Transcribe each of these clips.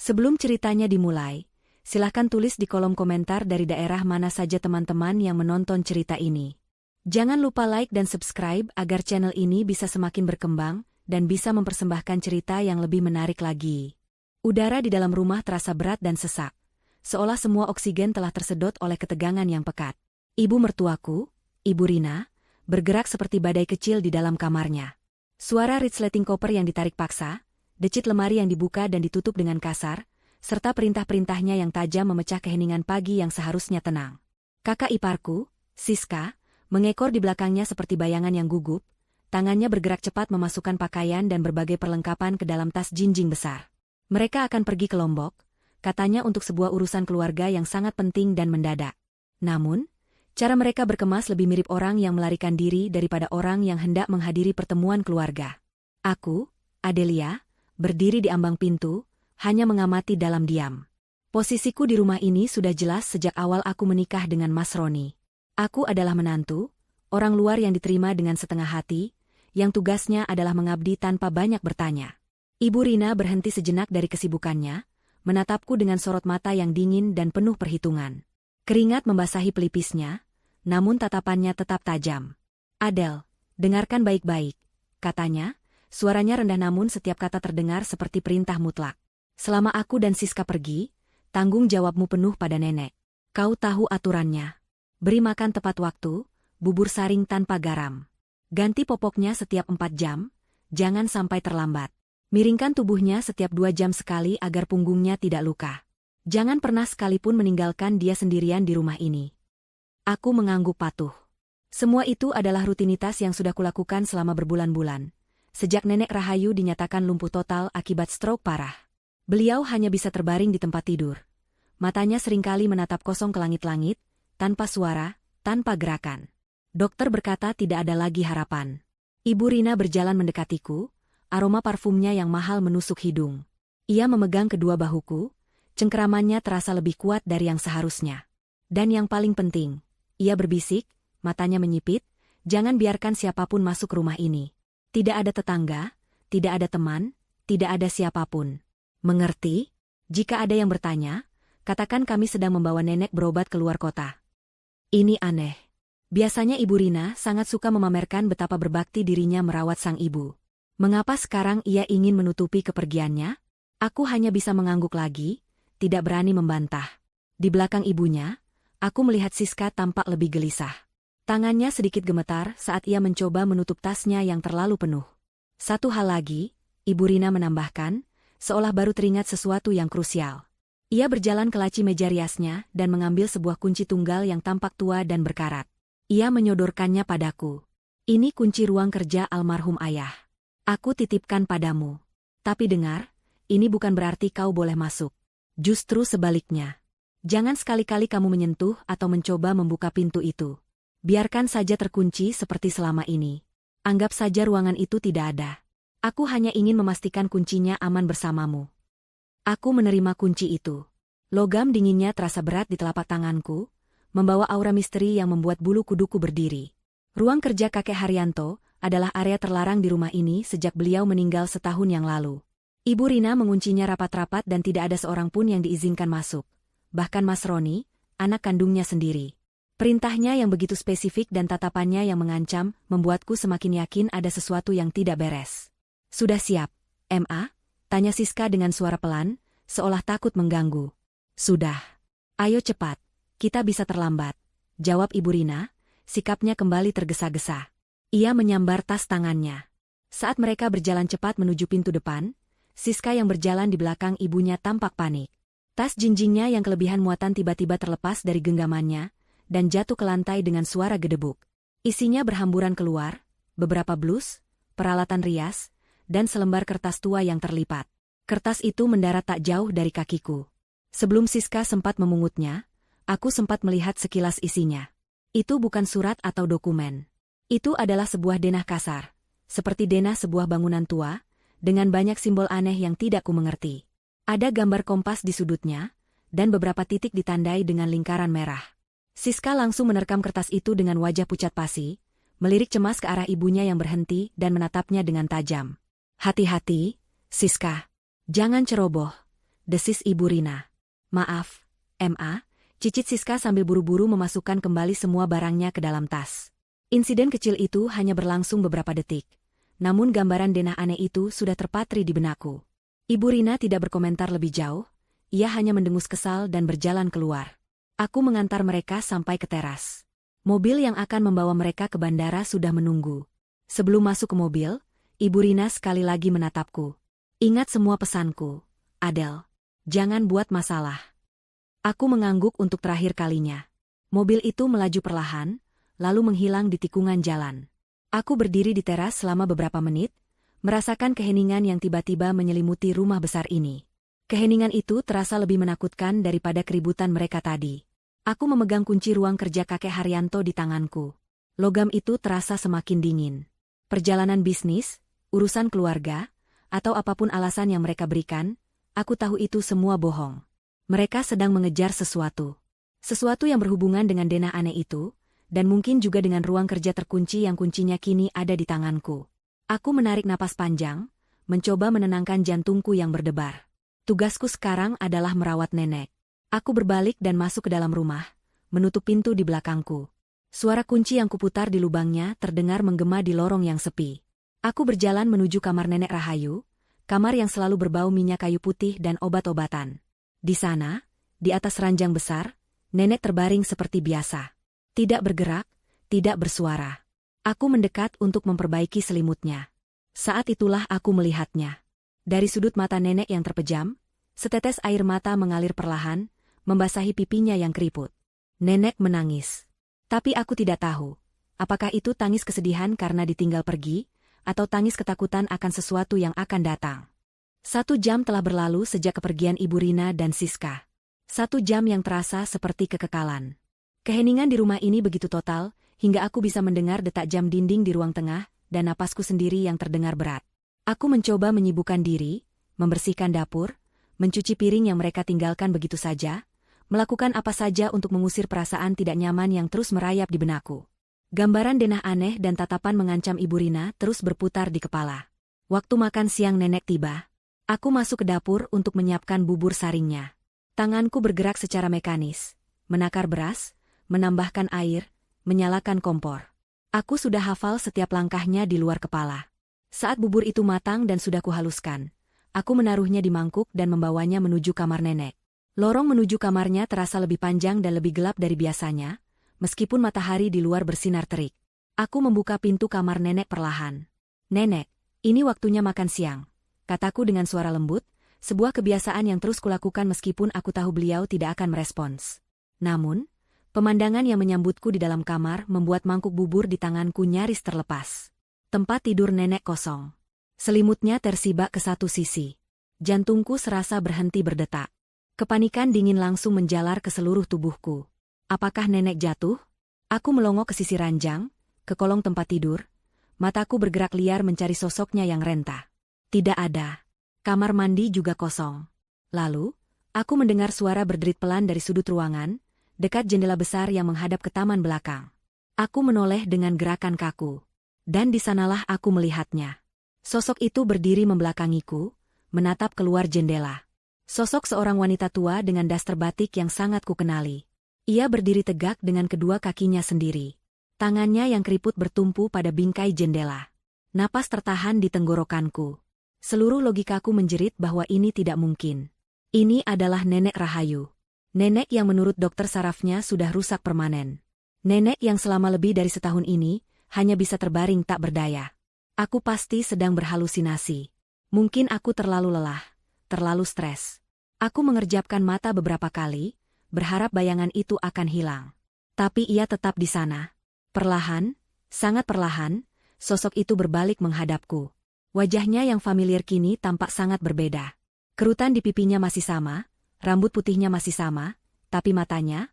Sebelum ceritanya dimulai, silahkan tulis di kolom komentar dari daerah mana saja teman-teman yang menonton cerita ini. Jangan lupa like dan subscribe agar channel ini bisa semakin berkembang dan bisa mempersembahkan cerita yang lebih menarik lagi. Udara di dalam rumah terasa berat dan sesak, seolah semua oksigen telah tersedot oleh ketegangan yang pekat. Ibu mertuaku, Ibu Rina, bergerak seperti badai kecil di dalam kamarnya. Suara resleting koper yang ditarik paksa, decit lemari yang dibuka dan ditutup dengan kasar, serta perintah-perintahnya yang tajam memecah keheningan pagi yang seharusnya tenang. Kakak iparku, Siska, mengekor di belakangnya seperti bayangan yang gugup, tangannya bergerak cepat memasukkan pakaian dan berbagai perlengkapan ke dalam tas jinjing besar. Mereka akan pergi ke Lombok, katanya untuk sebuah urusan keluarga yang sangat penting dan mendadak. Namun, cara mereka berkemas lebih mirip orang yang melarikan diri daripada orang yang hendak menghadiri pertemuan keluarga. Aku, Adelia, berdiri di ambang pintu, hanya mengamati dalam diam. Posisiku di rumah ini sudah jelas sejak awal aku menikah dengan Mas Roni. Aku adalah menantu, orang luar yang diterima dengan setengah hati, yang tugasnya adalah mengabdi tanpa banyak bertanya. Ibu Rina berhenti sejenak dari kesibukannya, menatapku dengan sorot mata yang dingin dan penuh perhitungan. Keringat membasahi pelipisnya, namun tatapannya tetap tajam. "Adel, dengarkan baik-baik," katanya, suaranya rendah namun setiap kata terdengar seperti perintah mutlak. "Selama aku dan Siska pergi, tanggung jawabmu penuh pada nenek. Kau tahu aturannya. Beri makan tepat waktu, bubur saring tanpa garam. Ganti popoknya setiap 4 jam, jangan sampai terlambat. Miringkan tubuhnya setiap 2 jam sekali agar punggungnya tidak luka. Jangan pernah sekalipun meninggalkan dia sendirian di rumah ini." Aku mengangguk patuh. Semua itu adalah rutinitas yang sudah kulakukan selama berbulan-bulan, sejak Nenek Rahayu dinyatakan lumpuh total akibat stroke parah. Beliau hanya bisa terbaring di tempat tidur. Matanya seringkali menatap kosong ke langit-langit, tanpa suara, tanpa gerakan. Dokter berkata tidak ada lagi harapan. Ibu Rina berjalan mendekatiku, aroma parfumnya yang mahal menusuk hidung. Ia memegang kedua bahuku, cengkeramannya terasa lebih kuat dari yang seharusnya. Dan yang paling penting, ia berbisik, matanya menyipit, "Jangan biarkan siapapun masuk rumah ini. Tidak ada tetangga, tidak ada teman, tidak ada siapapun. Mengerti? Jika ada yang bertanya, katakan kami sedang membawa nenek berobat ke luar kota." Ini aneh. Biasanya Ibu Rina sangat suka memamerkan betapa berbakti dirinya merawat sang ibu. Mengapa sekarang ia ingin menutupi kepergiannya? Aku hanya bisa mengangguk lagi, tidak berani membantah. Di belakang ibunya, aku melihat Siska tampak lebih gelisah. Tangannya sedikit gemetar saat ia mencoba menutup tasnya yang terlalu penuh. Satu hal lagi, Ibu Rina menambahkan, seolah baru teringat sesuatu yang krusial. Ia berjalan ke laci meja riasnya dan mengambil sebuah kunci tunggal yang tampak tua dan berkarat. Ia menyodorkannya padaku. "Ini kunci ruang kerja almarhum ayah. Aku titipkan padamu. Tapi dengar, ini bukan berarti kau boleh masuk. Justru sebaliknya. Jangan sekali-kali kamu menyentuh atau mencoba membuka pintu itu. Biarkan saja terkunci seperti selama ini. Anggap saja ruangan itu tidak ada. Aku hanya ingin memastikan kuncinya aman bersamamu." Aku menerima kunci itu. Logam dinginnya terasa berat di telapak tanganku, membawa aura misteri yang membuat bulu kuduku berdiri. Ruang kerja kakek Haryanto adalah area terlarang di rumah ini sejak beliau meninggal setahun yang lalu. Ibu Rina menguncinya rapat-rapat dan tidak ada seorang pun yang diizinkan masuk. Bahkan Mas Roni, anak kandungnya sendiri. Perintahnya yang begitu spesifik dan tatapannya yang mengancam membuatku semakin yakin ada sesuatu yang tidak beres. "Sudah siap, Ma?" tanya Siska dengan suara pelan, seolah takut mengganggu. "Sudah. Ayo cepat, kita bisa terlambat," jawab Ibu Rina, sikapnya kembali tergesa-gesa. Ia menyambar tas tangannya. Saat mereka berjalan cepat menuju pintu depan, Siska yang berjalan di belakang ibunya tampak panik. Tas jinjingnya yang kelebihan muatan tiba-tiba terlepas dari genggamannya, dan jatuh ke lantai dengan suara gedebuk. Isinya berhamburan keluar, beberapa blus, peralatan rias, dan selembar kertas tua yang terlipat. Kertas itu mendarat tak jauh dari kakiku. Sebelum Siska sempat memungutnya, aku sempat melihat sekilas isinya. Itu bukan surat atau dokumen. Itu adalah sebuah denah kasar, seperti denah sebuah bangunan tua, dengan banyak simbol aneh yang tidak kumengerti. Ada gambar kompas di sudutnya, dan beberapa titik ditandai dengan lingkaran merah. Siska langsung menerkam kertas itu dengan wajah pucat pasi, melirik cemas ke arah ibunya yang berhenti dan menatapnya dengan tajam. "Hati-hati, Siska. Jangan ceroboh. desis Ibu Rina. Maaf, Ma, cicit Siska sambil buru-buru memasukkan kembali semua barangnya ke dalam tas. Insiden kecil itu hanya berlangsung beberapa detik. Namun gambaran denah aneh itu sudah terpatri di benakku. Ibu Rina tidak berkomentar lebih jauh, ia hanya mendengus kesal dan berjalan keluar. Aku mengantar mereka sampai ke teras. Mobil yang akan membawa mereka ke bandara sudah menunggu. Sebelum masuk ke mobil, Ibu Rina sekali lagi menatapku. Ingat semua pesanku, Adele. Jangan buat masalah. Aku mengangguk untuk terakhir kalinya. Mobil itu melaju perlahan, lalu menghilang di tikungan jalan. Aku berdiri di teras selama beberapa menit, merasakan keheningan yang tiba-tiba menyelimuti rumah besar ini. Keheningan itu terasa lebih menakutkan daripada keributan mereka tadi. Aku memegang kunci ruang kerja kakek Haryanto di tanganku. Logam itu terasa semakin dingin. Perjalanan bisnis, urusan keluarga, atau apapun alasan yang mereka berikan, aku tahu itu semua bohong. Mereka sedang mengejar sesuatu. Sesuatu yang berhubungan dengan denah aneh itu, dan mungkin juga dengan ruang kerja terkunci yang kuncinya kini ada di tanganku. Aku menarik napas panjang, mencoba menenangkan jantungku yang berdebar. Tugasku sekarang adalah merawat nenek. Aku berbalik dan masuk ke dalam rumah, menutup pintu di belakangku. Suara kunci yang kuputar di lubangnya terdengar menggema di lorong yang sepi. Aku berjalan menuju kamar nenek Rahayu, kamar yang selalu berbau minyak kayu putih dan obat-obatan. Di sana, di atas ranjang besar, nenek terbaring seperti biasa. Tidak bergerak, tidak bersuara. Aku mendekat untuk memperbaiki selimutnya. Saat itulah aku melihatnya. Dari sudut mata nenek yang terpejam, setetes air mata mengalir perlahan, membasahi pipinya yang keriput. Nenek menangis. Tapi aku tidak tahu, apakah itu tangis kesedihan karena ditinggal pergi, atau tangis ketakutan akan sesuatu yang akan datang. 1 jam telah berlalu sejak kepergian Ibu Rina dan Siska. 1 jam yang terasa seperti kekekalan. Keheningan di rumah ini begitu total, hingga aku bisa mendengar detak jam dinding di ruang tengah, dan napasku sendiri yang terdengar berat. Aku mencoba menyibukkan diri, membersihkan dapur, mencuci piring yang mereka tinggalkan begitu saja, melakukan apa saja untuk mengusir perasaan tidak nyaman yang terus merayap di benakku. Gambaran denah aneh dan tatapan mengancam Ibu Rina terus berputar di kepala. Waktu makan siang nenek tiba. Aku masuk ke dapur untuk menyiapkan bubur saringnya. Tanganku bergerak secara mekanis, menakar beras, menambahkan air, menyalakan kompor. Aku sudah hafal setiap langkahnya di luar kepala. Saat bubur itu matang dan sudah kuhaluskan, aku menaruhnya di mangkuk dan membawanya menuju kamar nenek. Lorong menuju kamarnya terasa lebih panjang dan lebih gelap dari biasanya, meskipun matahari di luar bersinar terik. Aku membuka pintu kamar nenek perlahan. "Nenek, ini waktunya makan siang," kataku dengan suara lembut, sebuah kebiasaan yang terus kulakukan meskipun aku tahu beliau tidak akan merespons. Namun, pemandangan yang menyambutku di dalam kamar membuat mangkuk bubur di tanganku nyaris terlepas. Tempat tidur nenek kosong. Selimutnya tersibak ke satu sisi. Jantungku serasa berhenti berdetak. Kepanikan dingin langsung menjalar ke seluruh tubuhku. Apakah nenek jatuh? Aku melongo ke sisi ranjang, ke kolong tempat tidur. Mataku bergerak liar mencari sosoknya yang renta. Tidak ada. Kamar mandi juga kosong. Lalu, aku mendengar suara berderit pelan dari sudut ruangan, dekat jendela besar yang menghadap ke taman belakang. Aku menoleh dengan gerakan kaku. Dan di sanalah aku melihatnya. Sosok itu berdiri membelakangiku, menatap keluar jendela. Sosok seorang wanita tua dengan daster batik yang sangat kukenali. Ia berdiri tegak dengan kedua kakinya sendiri. Tangannya yang keriput bertumpu pada bingkai jendela. Napas tertahan di tenggorokanku. Seluruh logikaku menjerit bahwa ini tidak mungkin. Ini adalah Nenek Rahayu. Nenek yang menurut dokter sarafnya sudah rusak permanen. Nenek yang selama lebih dari setahun ini hanya bisa terbaring tak berdaya. Aku pasti sedang berhalusinasi. Mungkin aku terlalu lelah, terlalu stres. Aku mengerjapkan mata beberapa kali, berharap bayangan itu akan hilang. Tapi ia tetap di sana. Perlahan, sangat perlahan, sosok itu berbalik menghadapku. Wajahnya yang familiar kini tampak sangat berbeda. Kerutan di pipinya masih sama, rambut putihnya masih sama, tapi matanya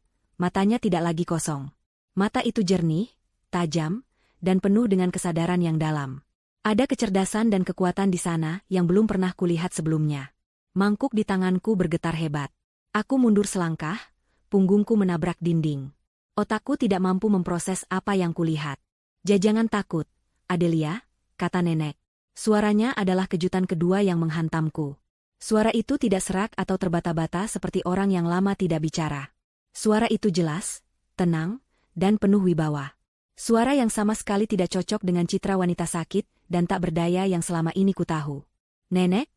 tidak lagi kosong. Mata itu jernih, tajam, dan penuh dengan kesadaran yang dalam. Ada kecerdasan dan kekuatan di sana yang belum pernah kulihat sebelumnya. Mangkuk di tanganku bergetar hebat. Aku mundur selangkah, punggungku menabrak dinding. Otakku tidak mampu memproses apa yang kulihat. "Jangan takut, Adelia," kata nenek. Suaranya adalah kejutan kedua yang menghantamku. Suara itu tidak serak atau terbata-bata seperti orang yang lama tidak bicara. Suara itu jelas, tenang, dan penuh wibawa. Suara yang sama sekali tidak cocok dengan citra wanita sakit dan tak berdaya yang selama ini kutahu. Nenek?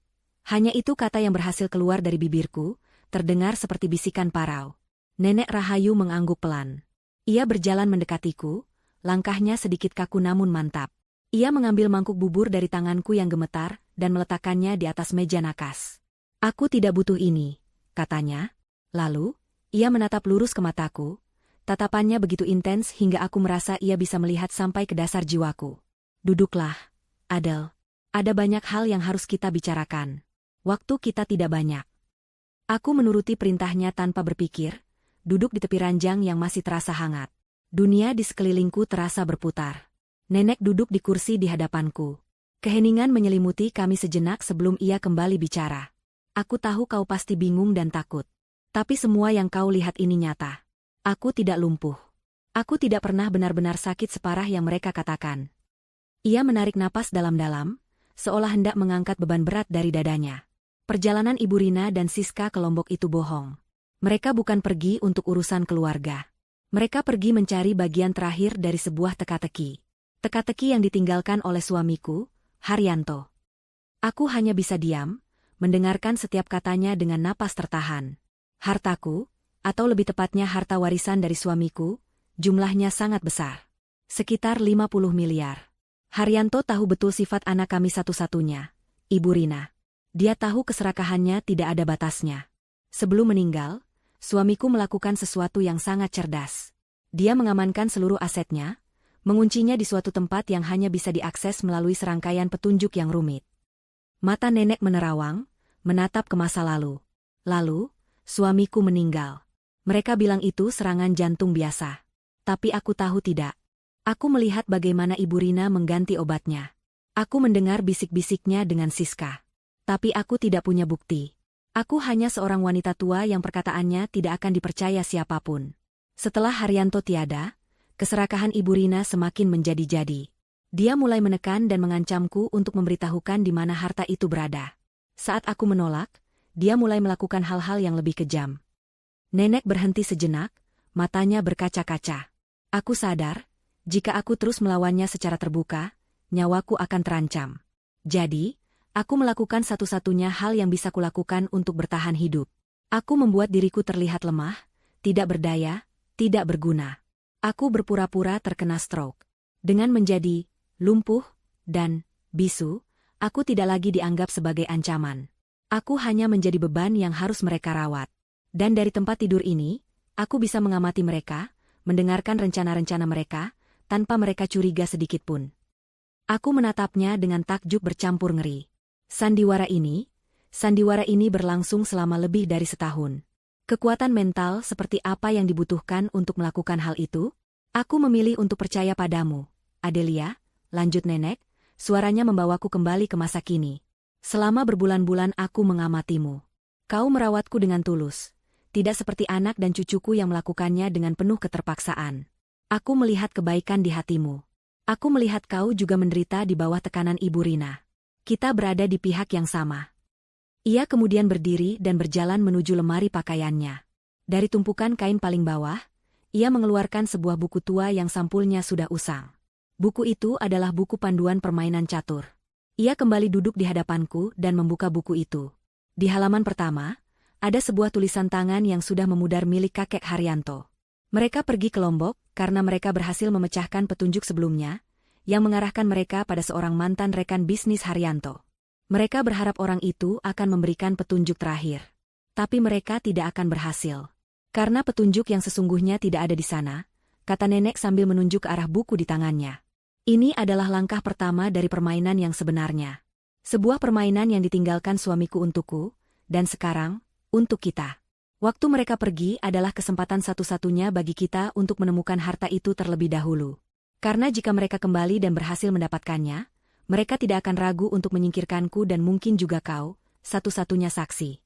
Hanya itu kata yang berhasil keluar dari bibirku, terdengar seperti bisikan parau. Nenek Rahayu mengangguk pelan. Ia berjalan mendekatiku, langkahnya sedikit kaku namun mantap. Ia mengambil mangkuk bubur dari tanganku yang gemetar dan meletakkannya di atas meja nakas. Aku tidak butuh ini, katanya. Lalu, ia menatap lurus ke mataku. Tatapannya begitu intens hingga aku merasa ia bisa melihat sampai ke dasar jiwaku. Duduklah, Adele. Ada banyak hal yang harus kita bicarakan. Waktu kita tidak banyak. Aku menuruti perintahnya tanpa berpikir, duduk di tepi ranjang yang masih terasa hangat. Dunia di sekelilingku terasa berputar. Nenek duduk di kursi di hadapanku. Keheningan menyelimuti kami sejenak sebelum ia kembali bicara. Aku tahu kau pasti bingung dan takut. Tapi semua yang kau lihat ini nyata. Aku tidak lumpuh. Aku tidak pernah benar-benar sakit separah yang mereka katakan. Ia menarik napas dalam-dalam, seolah hendak mengangkat beban berat dari dadanya. Perjalanan Ibu Rina dan Siska ke Lombok itu bohong. Mereka bukan pergi untuk urusan keluarga. Mereka pergi mencari bagian terakhir dari sebuah teka-teki. Teka-teki yang ditinggalkan oleh suamiku, Haryanto. Aku hanya bisa diam, mendengarkan setiap katanya dengan napas tertahan. Hartaku, atau lebih tepatnya harta warisan dari suamiku, jumlahnya sangat besar. Sekitar 50 miliar. Haryanto tahu betul sifat anak kami satu-satunya, Ibu Rina. Dia tahu keserakahannya tidak ada batasnya. Sebelum meninggal, suamiku melakukan sesuatu yang sangat cerdas. Dia mengamankan seluruh asetnya, menguncinya di suatu tempat yang hanya bisa diakses melalui serangkaian petunjuk yang rumit. Mata nenek menerawang, menatap ke masa lalu. Lalu, suamiku meninggal. Mereka bilang itu serangan jantung biasa. Tapi aku tahu tidak. Aku melihat bagaimana Ibu Rina mengganti obatnya. Aku mendengar bisik-bisiknya dengan Siska. Tapi aku tidak punya bukti. Aku hanya seorang wanita tua yang perkataannya tidak akan dipercaya siapapun. Setelah Haryanto tiada, keserakahan Ibu Rina semakin menjadi-jadi. Dia mulai menekan dan mengancamku untuk memberitahukan di mana harta itu berada. Saat aku menolak, dia mulai melakukan hal-hal yang lebih kejam. Nenek berhenti sejenak, matanya berkaca-kaca. Aku sadar, jika aku terus melawannya secara terbuka, nyawaku akan terancam. Jadi, aku melakukan satu-satunya hal yang bisa kulakukan untuk bertahan hidup. Aku membuat diriku terlihat lemah, tidak berdaya, tidak berguna. Aku berpura-pura terkena stroke. Dengan menjadi lumpuh dan bisu, aku tidak lagi dianggap sebagai ancaman. Aku hanya menjadi beban yang harus mereka rawat. Dan dari tempat tidur ini, aku bisa mengamati mereka, mendengarkan rencana-rencana mereka, tanpa mereka curiga sedikitpun. Aku menatapnya dengan takjub bercampur ngeri. Sandiwara ini berlangsung selama lebih dari setahun. Kekuatan mental seperti apa yang dibutuhkan untuk melakukan hal itu? Aku memilih untuk percaya padamu, Adelia, lanjut nenek, suaranya membawaku kembali ke masa kini. Selama berbulan-bulan aku mengamatimu. Kau merawatku dengan tulus. Tidak seperti anak dan cucuku yang melakukannya dengan penuh keterpaksaan. Aku melihat kebaikan di hatimu. Aku melihat kau juga menderita di bawah tekanan Ibu Rina. Kita berada di pihak yang sama. Ia kemudian berdiri dan berjalan menuju lemari pakaiannya. Dari tumpukan kain paling bawah, ia mengeluarkan sebuah buku tua yang sampulnya sudah usang. Buku itu adalah buku panduan permainan catur. Ia kembali duduk di hadapanku dan membuka buku itu. Di halaman pertama, ada sebuah tulisan tangan yang sudah memudar milik kakek Haryanto. Mereka pergi ke Lombok karena mereka berhasil memecahkan petunjuk sebelumnya, yang mengarahkan mereka pada seorang mantan rekan bisnis Haryanto. Mereka berharap orang itu akan memberikan petunjuk terakhir. Tapi mereka tidak akan berhasil. Karena petunjuk yang sesungguhnya tidak ada di sana, kata nenek sambil menunjuk ke arah buku di tangannya. Ini adalah langkah pertama dari permainan yang sebenarnya. Sebuah permainan yang ditinggalkan suamiku untukku, dan sekarang, untuk kita. Waktu mereka pergi adalah kesempatan satu-satunya bagi kita untuk menemukan harta itu terlebih dahulu. Karena jika mereka kembali dan berhasil mendapatkannya, mereka tidak akan ragu untuk menyingkirkanku dan mungkin juga kau, satu-satunya saksi.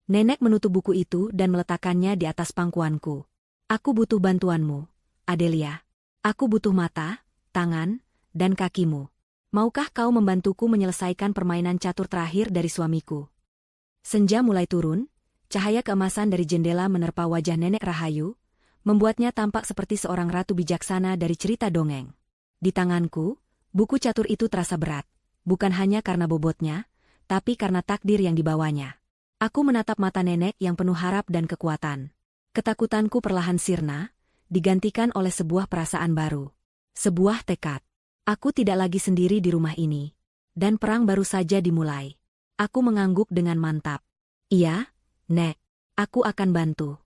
Nenek menutup buku itu dan meletakkannya di atas pangkuanku. Aku butuh bantuanmu, Adelia. Aku butuh mata, tangan, dan kakimu. Maukah kau membantuku menyelesaikan permainan catur terakhir dari suamiku? Senja mulai turun, cahaya keemasan dari jendela menerpa wajah Nenek Rahayu, membuatnya tampak seperti seorang ratu bijaksana dari cerita dongeng. Di tanganku, buku catur itu terasa berat, bukan hanya karena bobotnya, tapi karena takdir yang dibawanya. Aku menatap mata nenek yang penuh harap dan kekuatan. Ketakutanku perlahan sirna, digantikan oleh sebuah perasaan baru. Sebuah tekad. Aku tidak lagi sendiri di rumah ini. Dan perang baru saja dimulai. Aku mengangguk dengan mantap. Iya, Nek, aku akan bantu.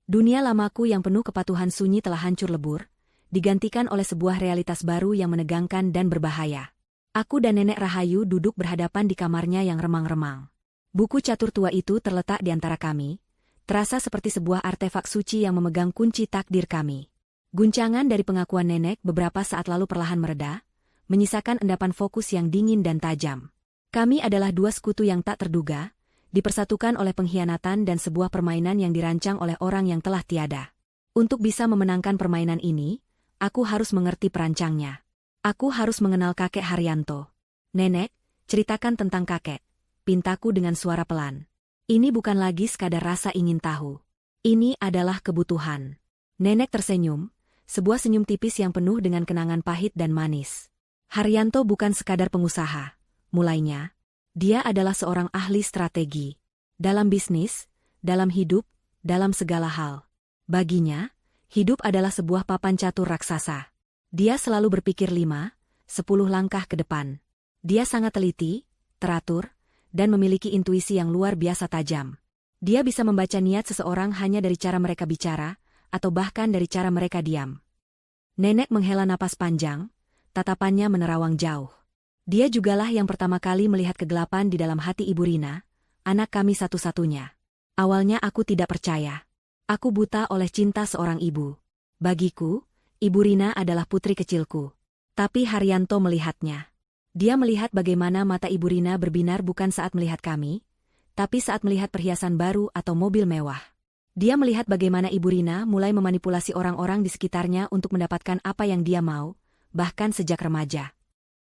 Dunia lamaku yang penuh kepatuhan sunyi telah hancur lebur, digantikan oleh sebuah realitas baru yang menegangkan dan berbahaya. Aku dan Nenek Rahayu duduk berhadapan di kamarnya yang remang-remang. Buku catur tua itu terletak di antara kami, terasa seperti sebuah artefak suci yang memegang kunci takdir kami. Guncangan dari pengakuan nenek beberapa saat lalu perlahan mereda, menyisakan endapan fokus yang dingin dan tajam. Kami adalah dua sekutu yang tak terduga, dipersatukan oleh pengkhianatan dan sebuah permainan yang dirancang oleh orang yang telah tiada. Untuk bisa memenangkan permainan ini, aku harus mengerti perancangnya. Aku harus mengenal kakek Haryanto. Nenek, ceritakan tentang kakek, pintaku dengan suara pelan. Ini bukan lagi sekadar rasa ingin tahu. Ini adalah kebutuhan. Nenek tersenyum, sebuah senyum tipis yang penuh dengan kenangan pahit dan manis. Haryanto bukan sekadar pengusaha. Mulainya, dia adalah seorang ahli strategi. Dalam bisnis, dalam hidup, dalam segala hal. Baginya, hidup adalah sebuah papan catur raksasa. Dia selalu berpikir 5-10 langkah ke depan. Dia sangat teliti, teratur, dan memiliki intuisi yang luar biasa tajam. Dia bisa membaca niat seseorang hanya dari cara mereka bicara, atau bahkan dari cara mereka diam. Nenek menghela napas panjang, tatapannya menerawang jauh. Dia jugalah yang pertama kali melihat kegelapan di dalam hati Ibu Rina, anak kami satu-satunya. Awalnya aku tidak percaya. Aku buta oleh cinta seorang ibu. Bagiku, Ibu Rina adalah putri kecilku. Tapi Haryanto melihatnya. Dia melihat bagaimana mata Ibu Rina berbinar bukan saat melihat kami, tapi saat melihat perhiasan baru atau mobil mewah. Dia melihat bagaimana Ibu Rina mulai memanipulasi orang-orang di sekitarnya untuk mendapatkan apa yang dia mau, bahkan sejak remaja.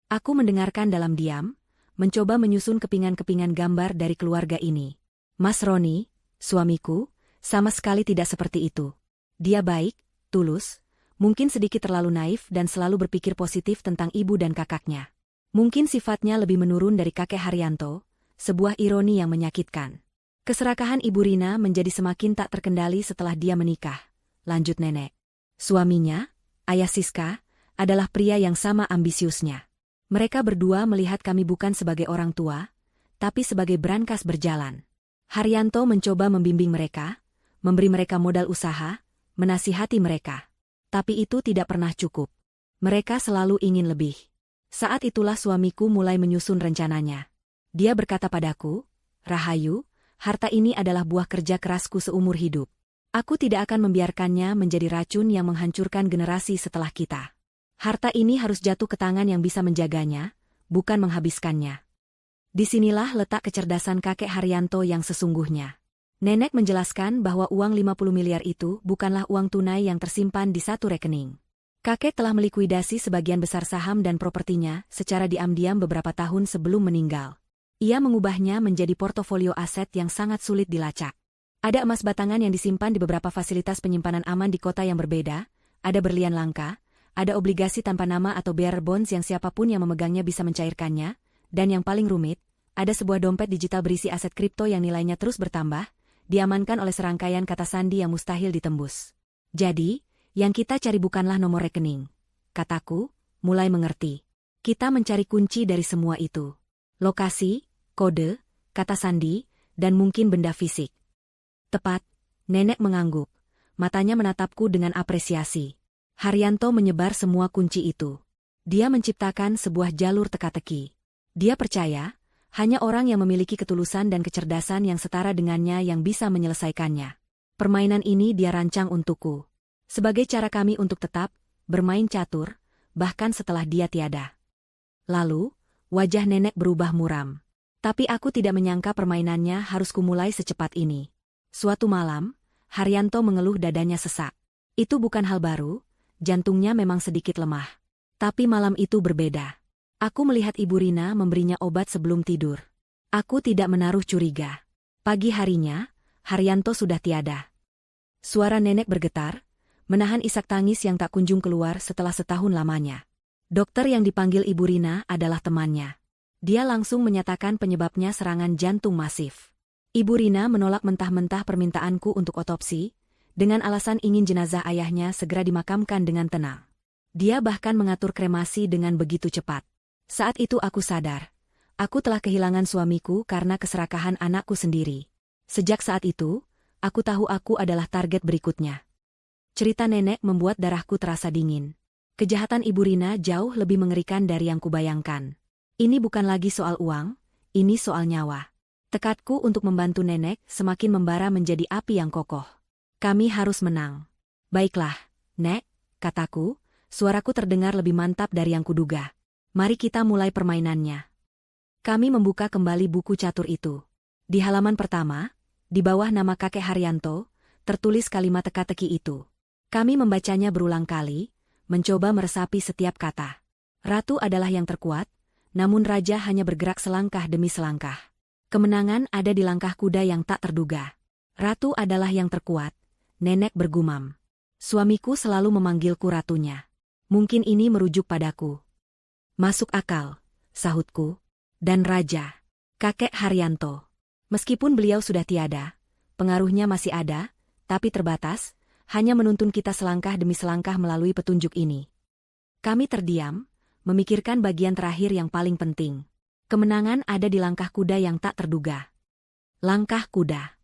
Aku mendengarkan dalam diam, mencoba menyusun kepingan-kepingan gambar dari keluarga ini. Mas Roni, suamiku, sama sekali tidak seperti itu. Dia baik, tulus, mungkin sedikit terlalu naif dan selalu berpikir positif tentang ibu dan kakaknya. Mungkin sifatnya lebih menurun dari kakek Haryanto, sebuah ironi yang menyakitkan. Keserakahan Ibu Rina menjadi semakin tak terkendali setelah dia menikah, lanjut nenek. Suaminya, Ayah Siska, adalah pria yang sama ambisiusnya. Mereka berdua melihat kami bukan sebagai orang tua, tapi sebagai brankas berjalan. Haryanto mencoba membimbing mereka, memberi mereka modal usaha, menasihati mereka. Tapi itu tidak pernah cukup. Mereka selalu ingin lebih. Saat itulah suamiku mulai menyusun rencananya. Dia berkata padaku, Rahayu, harta ini adalah buah kerja kerasku seumur hidup. Aku tidak akan membiarkannya menjadi racun yang menghancurkan generasi setelah kita. Harta ini harus jatuh ke tangan yang bisa menjaganya, bukan menghabiskannya. Disinilah letak kecerdasan kakek Haryanto yang sesungguhnya. Nenek menjelaskan bahwa uang 50 miliar itu bukanlah uang tunai yang tersimpan di satu rekening. Kakek telah melikuidasi sebagian besar saham dan propertinya secara diam-diam beberapa tahun sebelum meninggal. Ia mengubahnya menjadi portofolio aset yang sangat sulit dilacak. Ada emas batangan yang disimpan di beberapa fasilitas penyimpanan aman di kota yang berbeda, ada berlian langka, ada obligasi tanpa nama atau bearer bonds yang siapapun yang memegangnya bisa mencairkannya, dan yang paling rumit, ada sebuah dompet digital berisi aset kripto yang nilainya terus bertambah, diamankan oleh serangkaian kata sandi yang mustahil ditembus. Jadi, yang kita cari bukanlah nomor rekening. Kataku, mulai mengerti. Kita mencari kunci dari semua itu. Lokasi, kode, kata sandi, dan mungkin benda fisik. Tepat, nenek mengangguk. Matanya menatapku dengan apresiasi. Haryanto menyebar semua kunci itu. Dia menciptakan sebuah jalur teka-teki. Dia percaya, hanya orang yang memiliki ketulusan dan kecerdasan yang setara dengannya yang bisa menyelesaikannya. Permainan ini dia rancang untukku. Sebagai cara kami untuk tetap bermain catur, bahkan setelah dia tiada. Lalu, wajah nenek berubah muram. Tapi aku tidak menyangka permainannya harus kumulai secepat ini. Suatu malam, Haryanto mengeluh dadanya sesak. Itu bukan hal baru. Jantungnya memang sedikit lemah. Tapi malam itu berbeda. Aku melihat Ibu Rina memberinya obat sebelum tidur. Aku tidak menaruh curiga. Pagi harinya, Haryanto sudah tiada. Suara nenek bergetar, menahan isak tangis yang tak kunjung keluar setelah setahun lamanya. Dokter yang dipanggil Ibu Rina adalah temannya. Dia langsung menyatakan penyebabnya serangan jantung masif. Ibu Rina menolak mentah-mentah permintaanku untuk otopsi, dengan alasan ingin jenazah ayahnya segera dimakamkan dengan tenang. Dia bahkan mengatur kremasi dengan begitu cepat. Saat itu aku sadar. Aku telah kehilangan suamiku karena keserakahan anakku sendiri. Sejak saat itu, aku tahu aku adalah target berikutnya. Cerita nenek membuat darahku terasa dingin. Kejahatan Ibu Rina jauh lebih mengerikan dari yang kubayangkan. Ini bukan lagi soal uang, ini soal nyawa. Tekadku untuk membantu nenek semakin membara menjadi api yang kokoh. Kami harus menang. Baiklah, Nek, kataku, suaraku terdengar lebih mantap dari yang kuduga. Mari kita mulai permainannya. Kami membuka kembali buku catur itu. Di halaman pertama, di bawah nama kakek Haryanto, tertulis kalimat teka-teki itu. Kami membacanya berulang kali, mencoba meresapi setiap kata. Ratu adalah yang terkuat, namun raja hanya bergerak selangkah demi selangkah. Kemenangan ada di langkah kuda yang tak terduga. Ratu adalah yang terkuat, nenek bergumam. Suamiku selalu memanggilku ratunya. Mungkin ini merujuk padaku. Masuk akal, sahutku. Dan raja, kakek Haryanto. Meskipun beliau sudah tiada, pengaruhnya masih ada, tapi terbatas, hanya menuntun kita selangkah demi selangkah melalui petunjuk ini. Kami terdiam, memikirkan bagian terakhir yang paling penting. Kemenangan ada di langkah kuda yang tak terduga. Langkah kuda.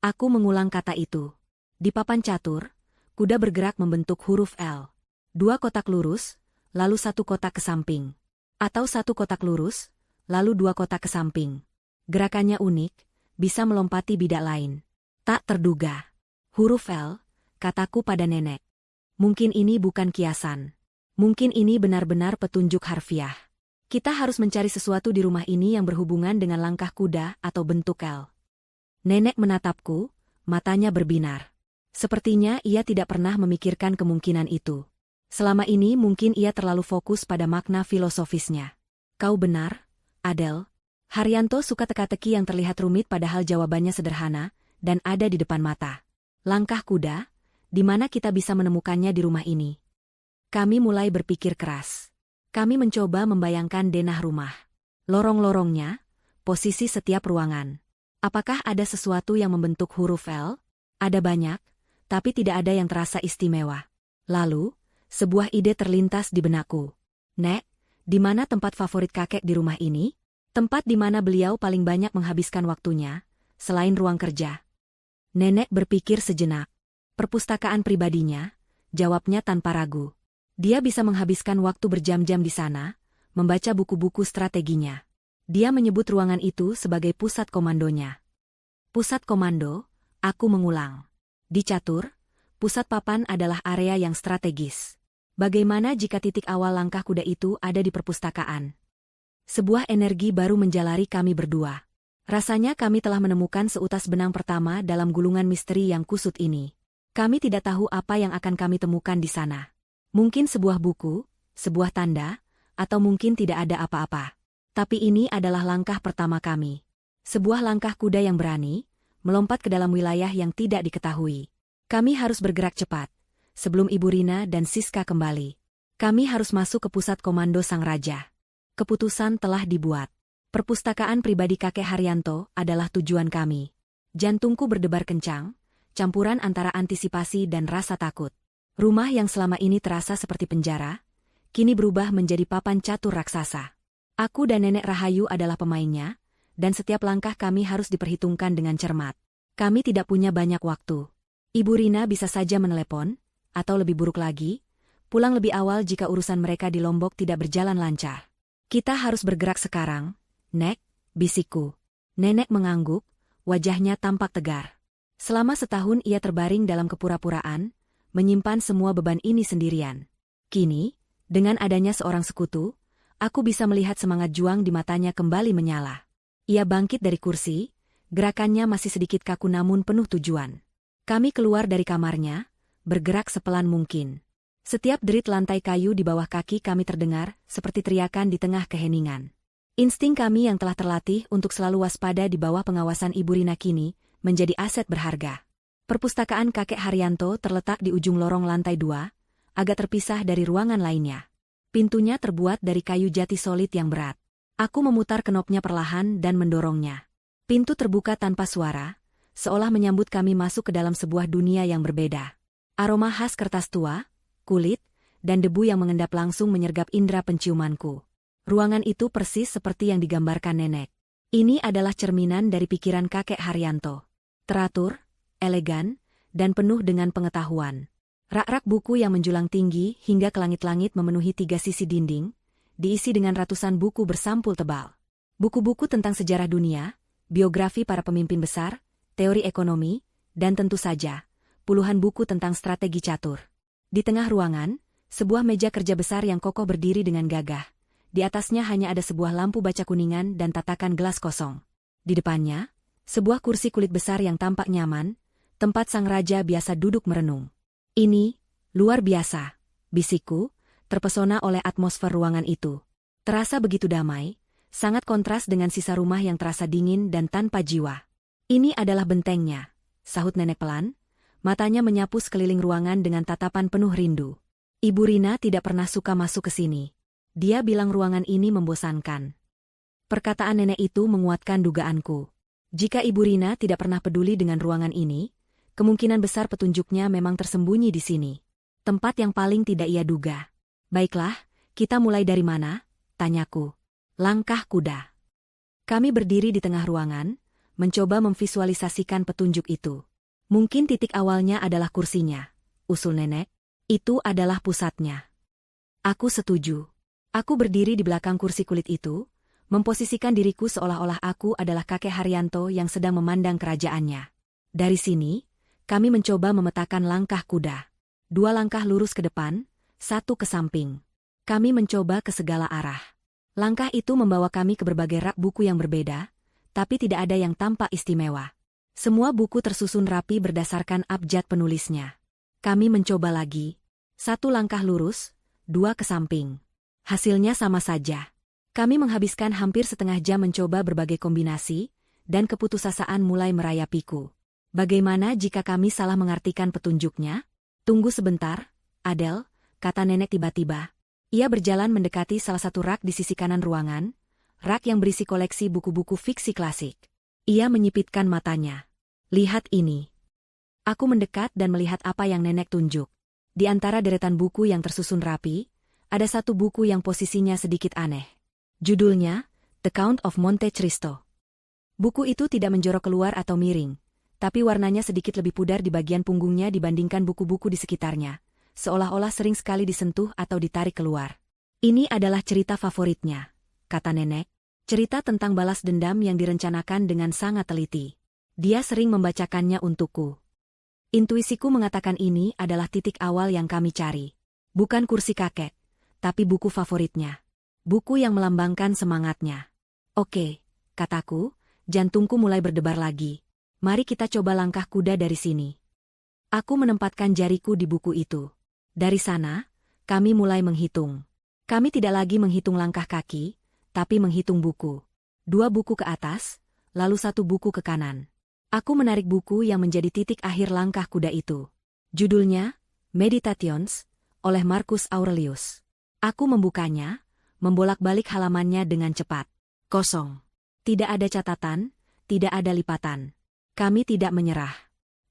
Aku mengulang kata itu. Di papan catur, kuda bergerak membentuk huruf L. 2 kotak lurus, lalu 1 kotak ke samping. Atau 1 kotak lurus, lalu 2 kotak ke samping. Gerakannya unik, bisa melompati bidak lain. Tak terduga. Huruf L, kataku pada nenek. Mungkin ini bukan kiasan. Mungkin ini benar-benar petunjuk harfiah. Kita harus mencari sesuatu di rumah ini yang berhubungan dengan langkah kuda atau bentuk L. Nenek menatapku, matanya berbinar. Sepertinya ia tidak pernah memikirkan kemungkinan itu. Selama ini mungkin ia terlalu fokus pada makna filosofisnya. Kau benar, Adel. Haryanto suka teka-teki yang terlihat rumit padahal jawabannya sederhana dan ada di depan mata. Langkah kuda, di mana kita bisa menemukannya di rumah ini? Kami mulai berpikir keras. Kami mencoba membayangkan denah rumah. Lorong-lorongnya, posisi setiap ruangan. Apakah ada sesuatu yang membentuk huruf L? Ada banyak, tapi tidak ada yang terasa istimewa. Lalu, sebuah ide terlintas di benakku. Nek, di mana tempat favorit kakek di rumah ini? Tempat di mana beliau paling banyak menghabiskan waktunya, selain ruang kerja. Nenek berpikir sejenak. Perpustakaan pribadinya, jawabnya tanpa ragu. Dia bisa menghabiskan waktu berjam-jam di sana, membaca buku-buku strateginya. Dia menyebut ruangan itu sebagai pusat komandonya. Pusat komando, aku mengulang. Di catur, pusat papan adalah area yang strategis. Bagaimana jika titik awal langkah kuda itu ada di perpustakaan? Sebuah energi baru menjalari kami berdua. Rasanya kami telah menemukan seutas benang pertama dalam gulungan misteri yang kusut ini. Kami tidak tahu apa yang akan kami temukan di sana. Mungkin sebuah buku, sebuah tanda, atau mungkin tidak ada apa-apa. Tapi ini adalah langkah pertama kami. Sebuah langkah kuda yang berani, melompat ke dalam wilayah yang tidak diketahui. Kami harus bergerak cepat, sebelum Ibu Rina dan Siska kembali. Kami harus masuk ke pusat komando sang raja. Keputusan telah dibuat. Perpustakaan pribadi kakek Haryanto adalah tujuan kami. Jantungku berdebar kencang, campuran antara antisipasi dan rasa takut. Rumah yang selama ini terasa seperti penjara, kini berubah menjadi papan catur raksasa. Aku dan Nenek Rahayu adalah pemainnya, dan setiap langkah kami harus diperhitungkan dengan cermat. Kami tidak punya banyak waktu. Ibu Rina bisa saja menelepon, atau lebih buruk lagi, pulang lebih awal jika urusan mereka di Lombok tidak berjalan lancar. Kita harus bergerak sekarang, Nek, bisikku. Nenek mengangguk, wajahnya tampak tegar. Selama setahun ia terbaring dalam kepura-puraan, menyimpan semua beban ini sendirian. Kini, dengan adanya seorang sekutu, aku bisa melihat semangat juang di matanya kembali menyala. Ia bangkit dari kursi, gerakannya masih sedikit kaku namun penuh tujuan. Kami keluar dari kamarnya, bergerak sepelan mungkin. Setiap derit lantai kayu di bawah kaki kami terdengar seperti teriakan di tengah keheningan. Insting kami yang telah terlatih untuk selalu waspada di bawah pengawasan Ibu Rina kini menjadi aset berharga. Perpustakaan kakek Haryanto terletak di ujung lorong lantai 2, agak terpisah dari ruangan lainnya. Pintunya terbuat dari kayu jati solid yang berat. Aku memutar knopnya perlahan dan mendorongnya. Pintu terbuka tanpa suara, seolah menyambut kami masuk ke dalam sebuah dunia yang berbeda. Aroma khas kertas tua, kulit, dan debu yang mengendap langsung menyergap indera penciumanku. Ruangan itu persis seperti yang digambarkan nenek. Ini adalah cerminan dari pikiran kakek Haryanto. Teratur, elegan, dan penuh dengan pengetahuan. Rak-rak buku yang menjulang tinggi hingga ke langit-langit memenuhi 3 sisi dinding, diisi dengan ratusan buku bersampul tebal. Buku-buku tentang sejarah dunia, biografi para pemimpin besar, teori ekonomi, dan tentu saja, puluhan buku tentang strategi catur. Di tengah ruangan, sebuah meja kerja besar yang kokoh berdiri dengan gagah. Di atasnya hanya ada sebuah lampu baca kuningan dan tatakan gelas kosong. Di depannya, sebuah kursi kulit besar yang tampak nyaman, tempat sang raja biasa duduk merenung. Ini, luar biasa, bisikku, terpesona oleh atmosfer ruangan itu. Terasa begitu damai, sangat kontras dengan sisa rumah yang terasa dingin dan tanpa jiwa. Ini adalah bentengnya, sahut nenek pelan, matanya menyapu sekeliling ruangan dengan tatapan penuh rindu. Ibu Rina tidak pernah suka masuk ke sini. Dia bilang ruangan ini membosankan. Perkataan nenek itu menguatkan dugaanku. Jika Ibu Rina tidak pernah peduli dengan ruangan ini, kemungkinan besar petunjuknya memang tersembunyi di sini. Tempat yang paling tidak ia duga. Baiklah, kita mulai dari mana? Tanyaku. Langkah kuda. Kami berdiri di tengah ruangan, mencoba memvisualisasikan petunjuk itu. Mungkin titik awalnya adalah kursinya, usul nenek. Itu adalah pusatnya. Aku setuju. Aku berdiri di belakang kursi kulit itu, memposisikan diriku seolah-olah aku adalah kakek Haryanto yang sedang memandang kerajaannya. Dari sini, kami mencoba memetakan langkah kuda. 2 langkah lurus ke depan, 1 ke samping. Kami mencoba ke segala arah. Langkah itu membawa kami ke berbagai rak buku yang berbeda, tapi tidak ada yang tampak istimewa. Semua buku tersusun rapi berdasarkan abjad penulisnya. Kami mencoba lagi. 1 langkah lurus, 2 ke samping. Hasilnya sama saja. Kami menghabiskan hampir setengah jam mencoba berbagai kombinasi, dan keputusasaan mulai merayapiku. Bagaimana jika kami salah mengartikan petunjuknya? Tunggu sebentar, Adele, kata nenek tiba-tiba. Ia berjalan mendekati salah satu rak di sisi kanan ruangan, rak yang berisi koleksi buku-buku fiksi klasik. Ia menyipitkan matanya. Lihat ini. Aku mendekat dan melihat apa yang nenek tunjuk. Di antara deretan buku yang tersusun rapi, ada satu buku yang posisinya sedikit aneh. Judulnya, The Count of Monte Cristo. Buku itu tidak menjorok keluar atau miring, tapi warnanya sedikit lebih pudar di bagian punggungnya dibandingkan buku-buku di sekitarnya, seolah-olah sering sekali disentuh atau ditarik keluar. Ini adalah cerita favoritnya, kata nenek. Cerita tentang balas dendam yang direncanakan dengan sangat teliti. Dia sering membacakannya untukku. Intuisiku mengatakan ini adalah titik awal yang kami cari. Bukan kursi kakek, tapi buku favoritnya. Buku yang melambangkan semangatnya. Oke, kataku, jantungku mulai berdebar lagi. Mari kita coba langkah kuda dari sini. Aku menempatkan jariku di buku itu. Dari sana, kami mulai menghitung. Kami tidak lagi menghitung langkah kaki, tapi menghitung buku. 2 buku ke atas, lalu 1 buku ke kanan. Aku menarik buku yang menjadi titik akhir langkah kuda itu. Judulnya, Meditations, oleh Marcus Aurelius. Aku membukanya, membolak-balik halamannya dengan cepat. Kosong. Tidak ada catatan, tidak ada lipatan. Kami tidak menyerah.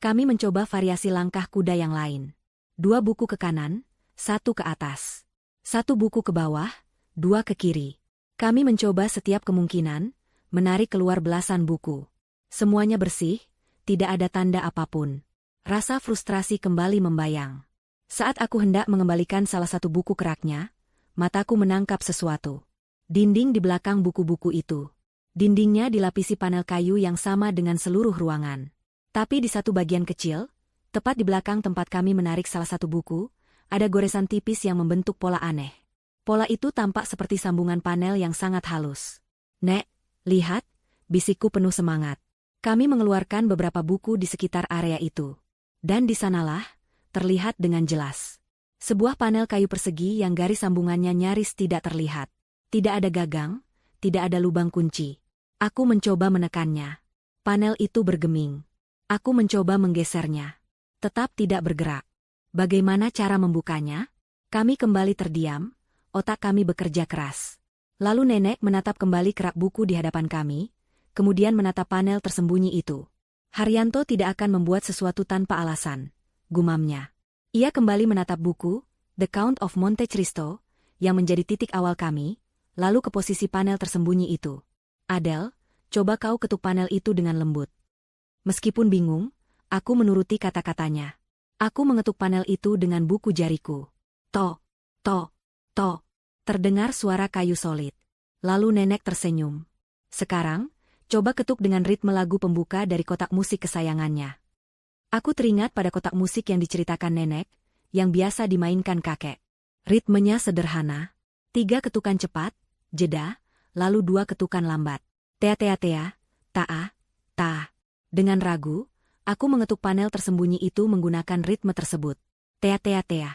Kami mencoba variasi langkah kuda yang lain. 2 buku ke kanan, 1 ke atas. 1 buku ke bawah, 2 ke kiri. Kami mencoba setiap kemungkinan, menarik keluar belasan buku. Semuanya bersih, tidak ada tanda apapun. Rasa frustrasi kembali membayang. Saat aku hendak mengembalikan salah satu buku ke raknya, mataku menangkap sesuatu. Dinding di belakang buku-buku itu. Dindingnya dilapisi panel kayu yang sama dengan seluruh ruangan. Tapi di satu bagian kecil, tepat di belakang tempat kami menarik salah satu buku, ada goresan tipis yang membentuk pola aneh. Pola itu tampak seperti sambungan panel yang sangat halus. Nek, lihat, bisikku penuh semangat. Kami mengeluarkan beberapa buku di sekitar area itu. Dan di sanalah, terlihat dengan jelas. Sebuah panel kayu persegi yang garis sambungannya nyaris tidak terlihat. Tidak ada gagang, tidak ada lubang kunci. Aku mencoba menekannya. Panel itu bergeming. Aku mencoba menggesernya. Tetap tidak bergerak. Bagaimana cara membukanya? Kami kembali terdiam, otak kami bekerja keras. Lalu nenek menatap kembali kerak buku di hadapan kami, kemudian menatap panel tersembunyi itu. Haryanto tidak akan membuat sesuatu tanpa alasan, gumamnya. Ia kembali menatap buku, The Count of Monte Cristo, yang menjadi titik awal kami, lalu ke posisi panel tersembunyi itu. Adele, coba kau ketuk panel itu dengan lembut. Meskipun bingung, aku menuruti kata-katanya. Aku mengetuk panel itu dengan buku jariku. To, to, to. Terdengar suara kayu solid. Lalu nenek tersenyum. Sekarang, coba ketuk dengan ritme lagu pembuka dari kotak musik kesayangannya. Aku teringat pada kotak musik yang diceritakan nenek, yang biasa dimainkan kakek. Ritmenya sederhana. 3 ketukan cepat, jeda, lalu 2 ketukan lambat. Tea-tea-tea, ta-a, ta. Dengan ragu, aku mengetuk panel tersembunyi itu menggunakan ritme tersebut. Tea-tea-tea.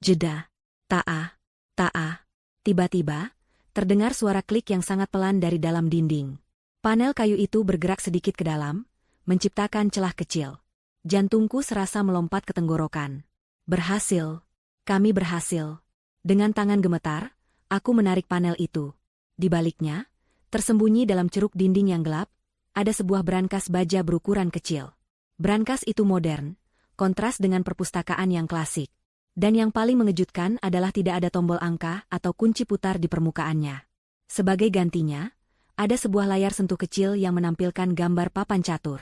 Jeda. Ta-a, ta-a. Tiba-tiba, terdengar suara klik yang sangat pelan dari dalam dinding. Panel kayu itu bergerak sedikit ke dalam, menciptakan celah kecil. Jantungku serasa melompat ke tenggorokan. Berhasil. Kami berhasil. Dengan tangan gemetar, aku menarik panel itu. Di baliknya, tersembunyi dalam ceruk dinding yang gelap, ada sebuah brankas baja berukuran kecil. Brankas itu modern, kontras dengan perpustakaan yang klasik. Dan yang paling mengejutkan adalah tidak ada tombol angka atau kunci putar di permukaannya. Sebagai gantinya, ada sebuah layar sentuh kecil yang menampilkan gambar papan catur.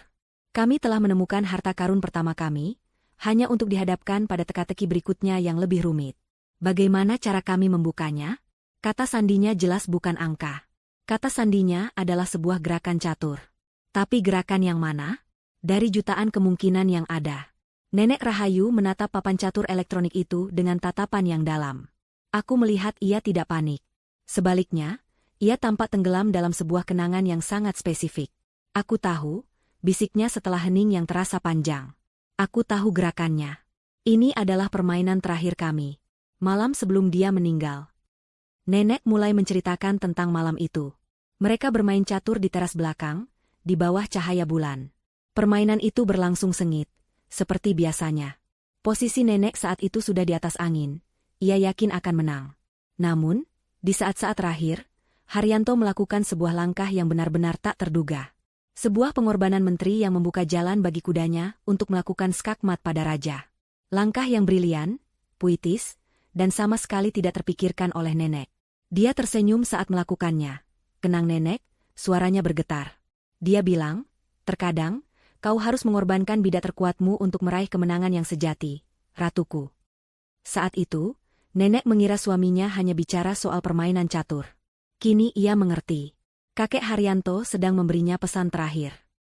Kami telah menemukan harta karun pertama kami, hanya untuk dihadapkan pada teka-teki berikutnya yang lebih rumit. Bagaimana cara kami membukanya? Kata sandinya jelas bukan angka. Kata sandinya adalah sebuah gerakan catur. Tapi gerakan yang mana? Dari jutaan kemungkinan yang ada. Nenek Rahayu menatap papan catur elektronik itu dengan tatapan yang dalam. Aku melihat ia tidak panik. Sebaliknya, ia tampak tenggelam dalam sebuah kenangan yang sangat spesifik. Aku tahu, bisiknya setelah hening yang terasa panjang. Aku tahu gerakannya. Ini adalah permainan terakhir kami. Malam sebelum dia meninggal. Nenek mulai menceritakan tentang malam itu. Mereka bermain catur di teras belakang, di bawah cahaya bulan. Permainan itu berlangsung sengit. Seperti biasanya. Posisi nenek saat itu sudah di atas angin. Ia yakin akan menang. Namun, di saat-saat terakhir, Haryanto melakukan sebuah langkah yang benar-benar tak terduga. Sebuah pengorbanan menteri yang membuka jalan bagi kudanya untuk melakukan skakmat pada raja. Langkah yang brilian, puitis, dan sama sekali tidak terpikirkan oleh nenek. Dia tersenyum saat melakukannya. Kenang nenek, suaranya bergetar. Dia bilang, terkadang, kau harus mengorbankan bidak terkuatmu untuk meraih kemenangan yang sejati, ratuku. Saat itu, nenek mengira suaminya hanya bicara soal permainan catur. Kini ia mengerti. Kakek Haryanto sedang memberinya pesan terakhir.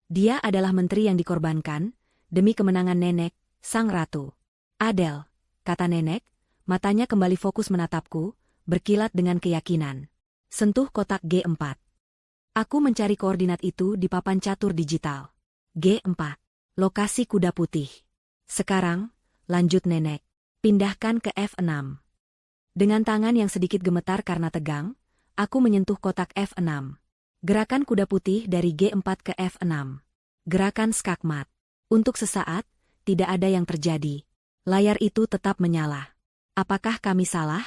Dia adalah menteri yang dikorbankan, demi kemenangan nenek, sang ratu. Adele, kata nenek, matanya kembali fokus menatapku, berkilat dengan keyakinan. Sentuh kotak G4. Aku mencari koordinat itu di papan catur digital. G4. Lokasi kuda putih. Sekarang, lanjut nenek. Pindahkan ke F6. Dengan tangan yang sedikit gemetar karena tegang, aku menyentuh kotak F6. Gerakan kuda putih dari G4 ke F6. Gerakan skakmat. Untuk sesaat, tidak ada yang terjadi. Layar itu tetap menyala. Apakah kami salah?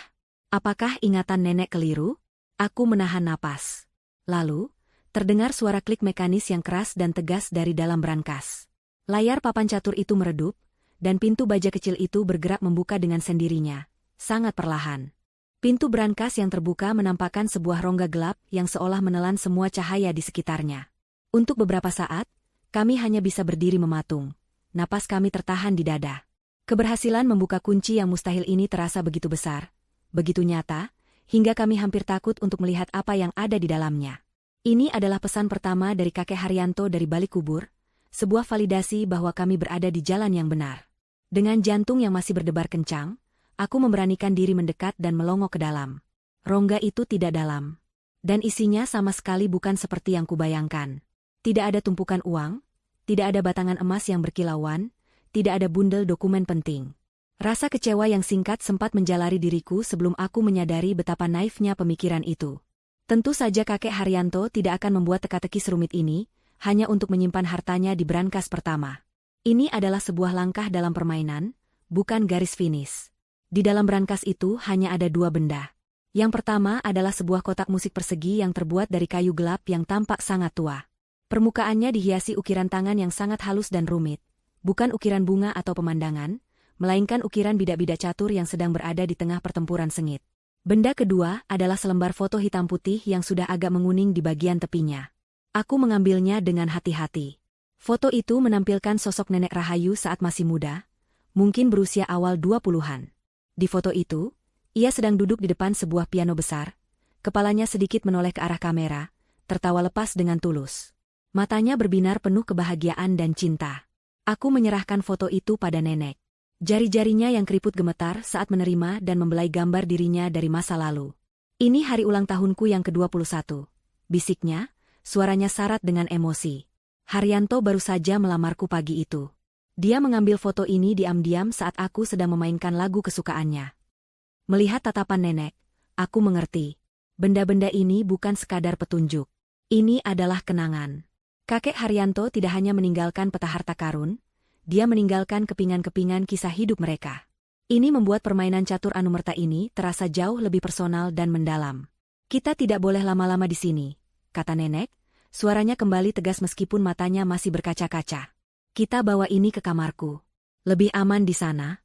Apakah ingatan nenek keliru? Aku menahan napas. Lalu, terdengar suara klik mekanis yang keras dan tegas dari dalam brankas. Layar papan catur itu meredup, dan pintu baja kecil itu bergerak membuka dengan sendirinya, sangat perlahan. Pintu brankas yang terbuka menampakkan sebuah rongga gelap yang seolah menelan semua cahaya di sekitarnya. Untuk beberapa saat, kami hanya bisa berdiri mematung. Napas kami tertahan di dada. Keberhasilan membuka kunci yang mustahil ini terasa begitu besar, begitu nyata, hingga kami hampir takut untuk melihat apa yang ada di dalamnya. Ini adalah pesan pertama dari kakek Haryanto dari balik kubur, sebuah validasi bahwa kami berada di jalan yang benar. Dengan jantung yang masih berdebar kencang, aku memberanikan diri mendekat dan melongo ke dalam. Rongga itu tidak dalam. Dan isinya sama sekali bukan seperti yang kubayangkan. Tidak ada tumpukan uang, tidak ada batangan emas yang berkilauan, tidak ada bundel dokumen penting. Rasa kecewa yang singkat sempat menjalari diriku sebelum aku menyadari betapa naifnya pemikiran itu. Tentu saja kakek Haryanto tidak akan membuat teka-teki serumit ini, hanya untuk menyimpan hartanya di brankas pertama. Ini adalah sebuah langkah dalam permainan, bukan garis finish. Di dalam brankas itu hanya ada dua benda. Yang pertama adalah sebuah kotak musik persegi yang terbuat dari kayu gelap yang tampak sangat tua. Permukaannya dihiasi ukiran tangan yang sangat halus dan rumit, bukan ukiran bunga atau pemandangan, melainkan ukiran bidak-bidak catur yang sedang berada di tengah pertempuran sengit. Benda kedua adalah selembar foto hitam putih yang sudah agak menguning di bagian tepinya. Aku mengambilnya dengan hati-hati. Foto itu menampilkan sosok nenek Rahayu saat masih muda, mungkin berusia awal 20-an. Di foto itu, ia sedang duduk di depan sebuah piano besar, kepalanya sedikit menoleh ke arah kamera, tertawa lepas dengan tulus. Matanya berbinar penuh kebahagiaan dan cinta. Aku menyerahkan foto itu pada nenek. Jari-jarinya yang keriput gemetar saat menerima dan membelai gambar dirinya dari masa lalu. Ini hari ulang tahunku yang ke-21. Bisiknya, suaranya syarat dengan emosi. Haryanto baru saja melamarku pagi itu. Dia mengambil foto ini diam-diam saat aku sedang memainkan lagu kesukaannya. Melihat tatapan nenek, aku mengerti. Benda-benda ini bukan sekadar petunjuk. Ini adalah kenangan. Kakek Haryanto tidak hanya meninggalkan peta harta karun, dia meninggalkan kepingan-kepingan kisah hidup mereka. Ini membuat permainan catur Anumerta ini terasa jauh lebih personal dan mendalam. Kita tidak boleh lama-lama di sini, kata nenek, suaranya kembali tegas meskipun matanya masih berkaca-kaca. Kita bawa ini ke kamarku. Lebih aman di sana.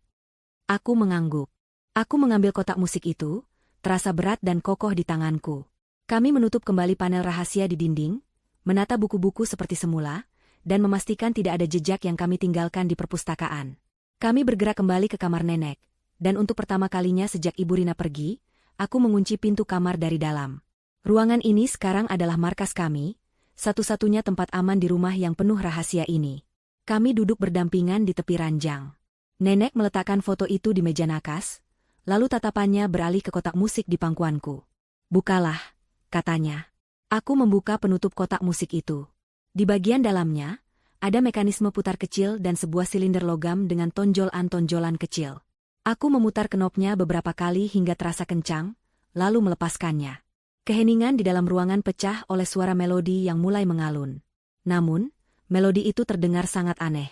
Aku mengangguk. Aku mengambil kotak musik itu, terasa berat dan kokoh di tanganku. Kami menutup kembali panel rahasia di dinding, menata buku-buku seperti semula, dan memastikan tidak ada jejak yang kami tinggalkan di perpustakaan. Kami bergerak kembali ke kamar nenek, dan untuk pertama kalinya sejak Ibu Rina pergi, aku mengunci pintu kamar dari dalam. Ruangan ini sekarang adalah markas kami, satu-satunya tempat aman di rumah yang penuh rahasia ini. Kami duduk berdampingan di tepi ranjang. Nenek meletakkan foto itu di meja nakas, lalu tatapannya beralih ke kotak musik di pangkuanku. Bukalah, katanya. Aku membuka penutup kotak musik itu. Di bagian dalamnya, ada mekanisme putar kecil dan sebuah silinder logam dengan tonjolan-tonjolan kecil. Aku memutar knopnya beberapa kali hingga terasa kencang, lalu melepaskannya. Keheningan di dalam ruangan pecah oleh suara melodi yang mulai mengalun. Namun, melodi itu terdengar sangat aneh.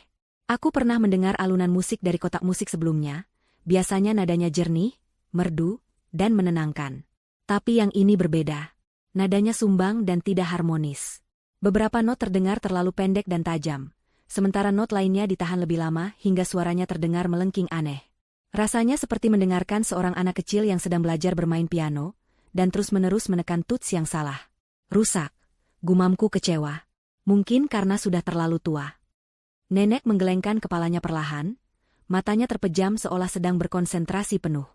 Aku pernah mendengar alunan musik dari kotak musik sebelumnya, biasanya nadanya jernih, merdu, dan menenangkan. Tapi yang ini berbeda. Nadanya sumbang dan tidak harmonis. Beberapa not terdengar terlalu pendek dan tajam, sementara not lainnya ditahan lebih lama hingga suaranya terdengar melengking aneh. Rasanya seperti mendengarkan seorang anak kecil yang sedang belajar bermain piano, dan terus-menerus menekan tuts yang salah. Rusak, gumamku kecewa. Mungkin karena sudah terlalu tua. Nenek menggelengkan kepalanya perlahan, matanya terpejam seolah sedang berkonsentrasi penuh.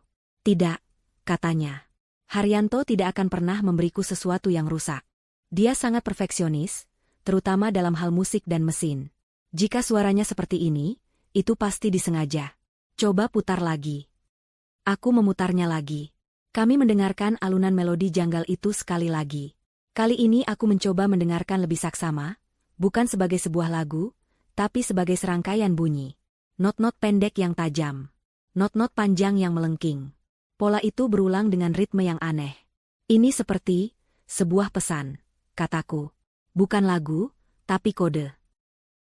Tidak, katanya. Haryanto tidak akan pernah memberiku sesuatu yang rusak. Dia sangat perfeksionis, terutama dalam hal musik dan mesin. Jika suaranya seperti ini, itu pasti disengaja. Coba putar lagi. Aku memutarnya lagi. Kami mendengarkan alunan melodi janggal itu sekali lagi. Kali ini aku mencoba mendengarkan lebih saksama, bukan sebagai sebuah lagu, tapi sebagai serangkaian bunyi. Not-not pendek yang tajam. Not-not panjang yang melengking. Pola itu berulang dengan ritme yang aneh. Ini seperti sebuah pesan. Kataku. Bukan lagu, tapi kode.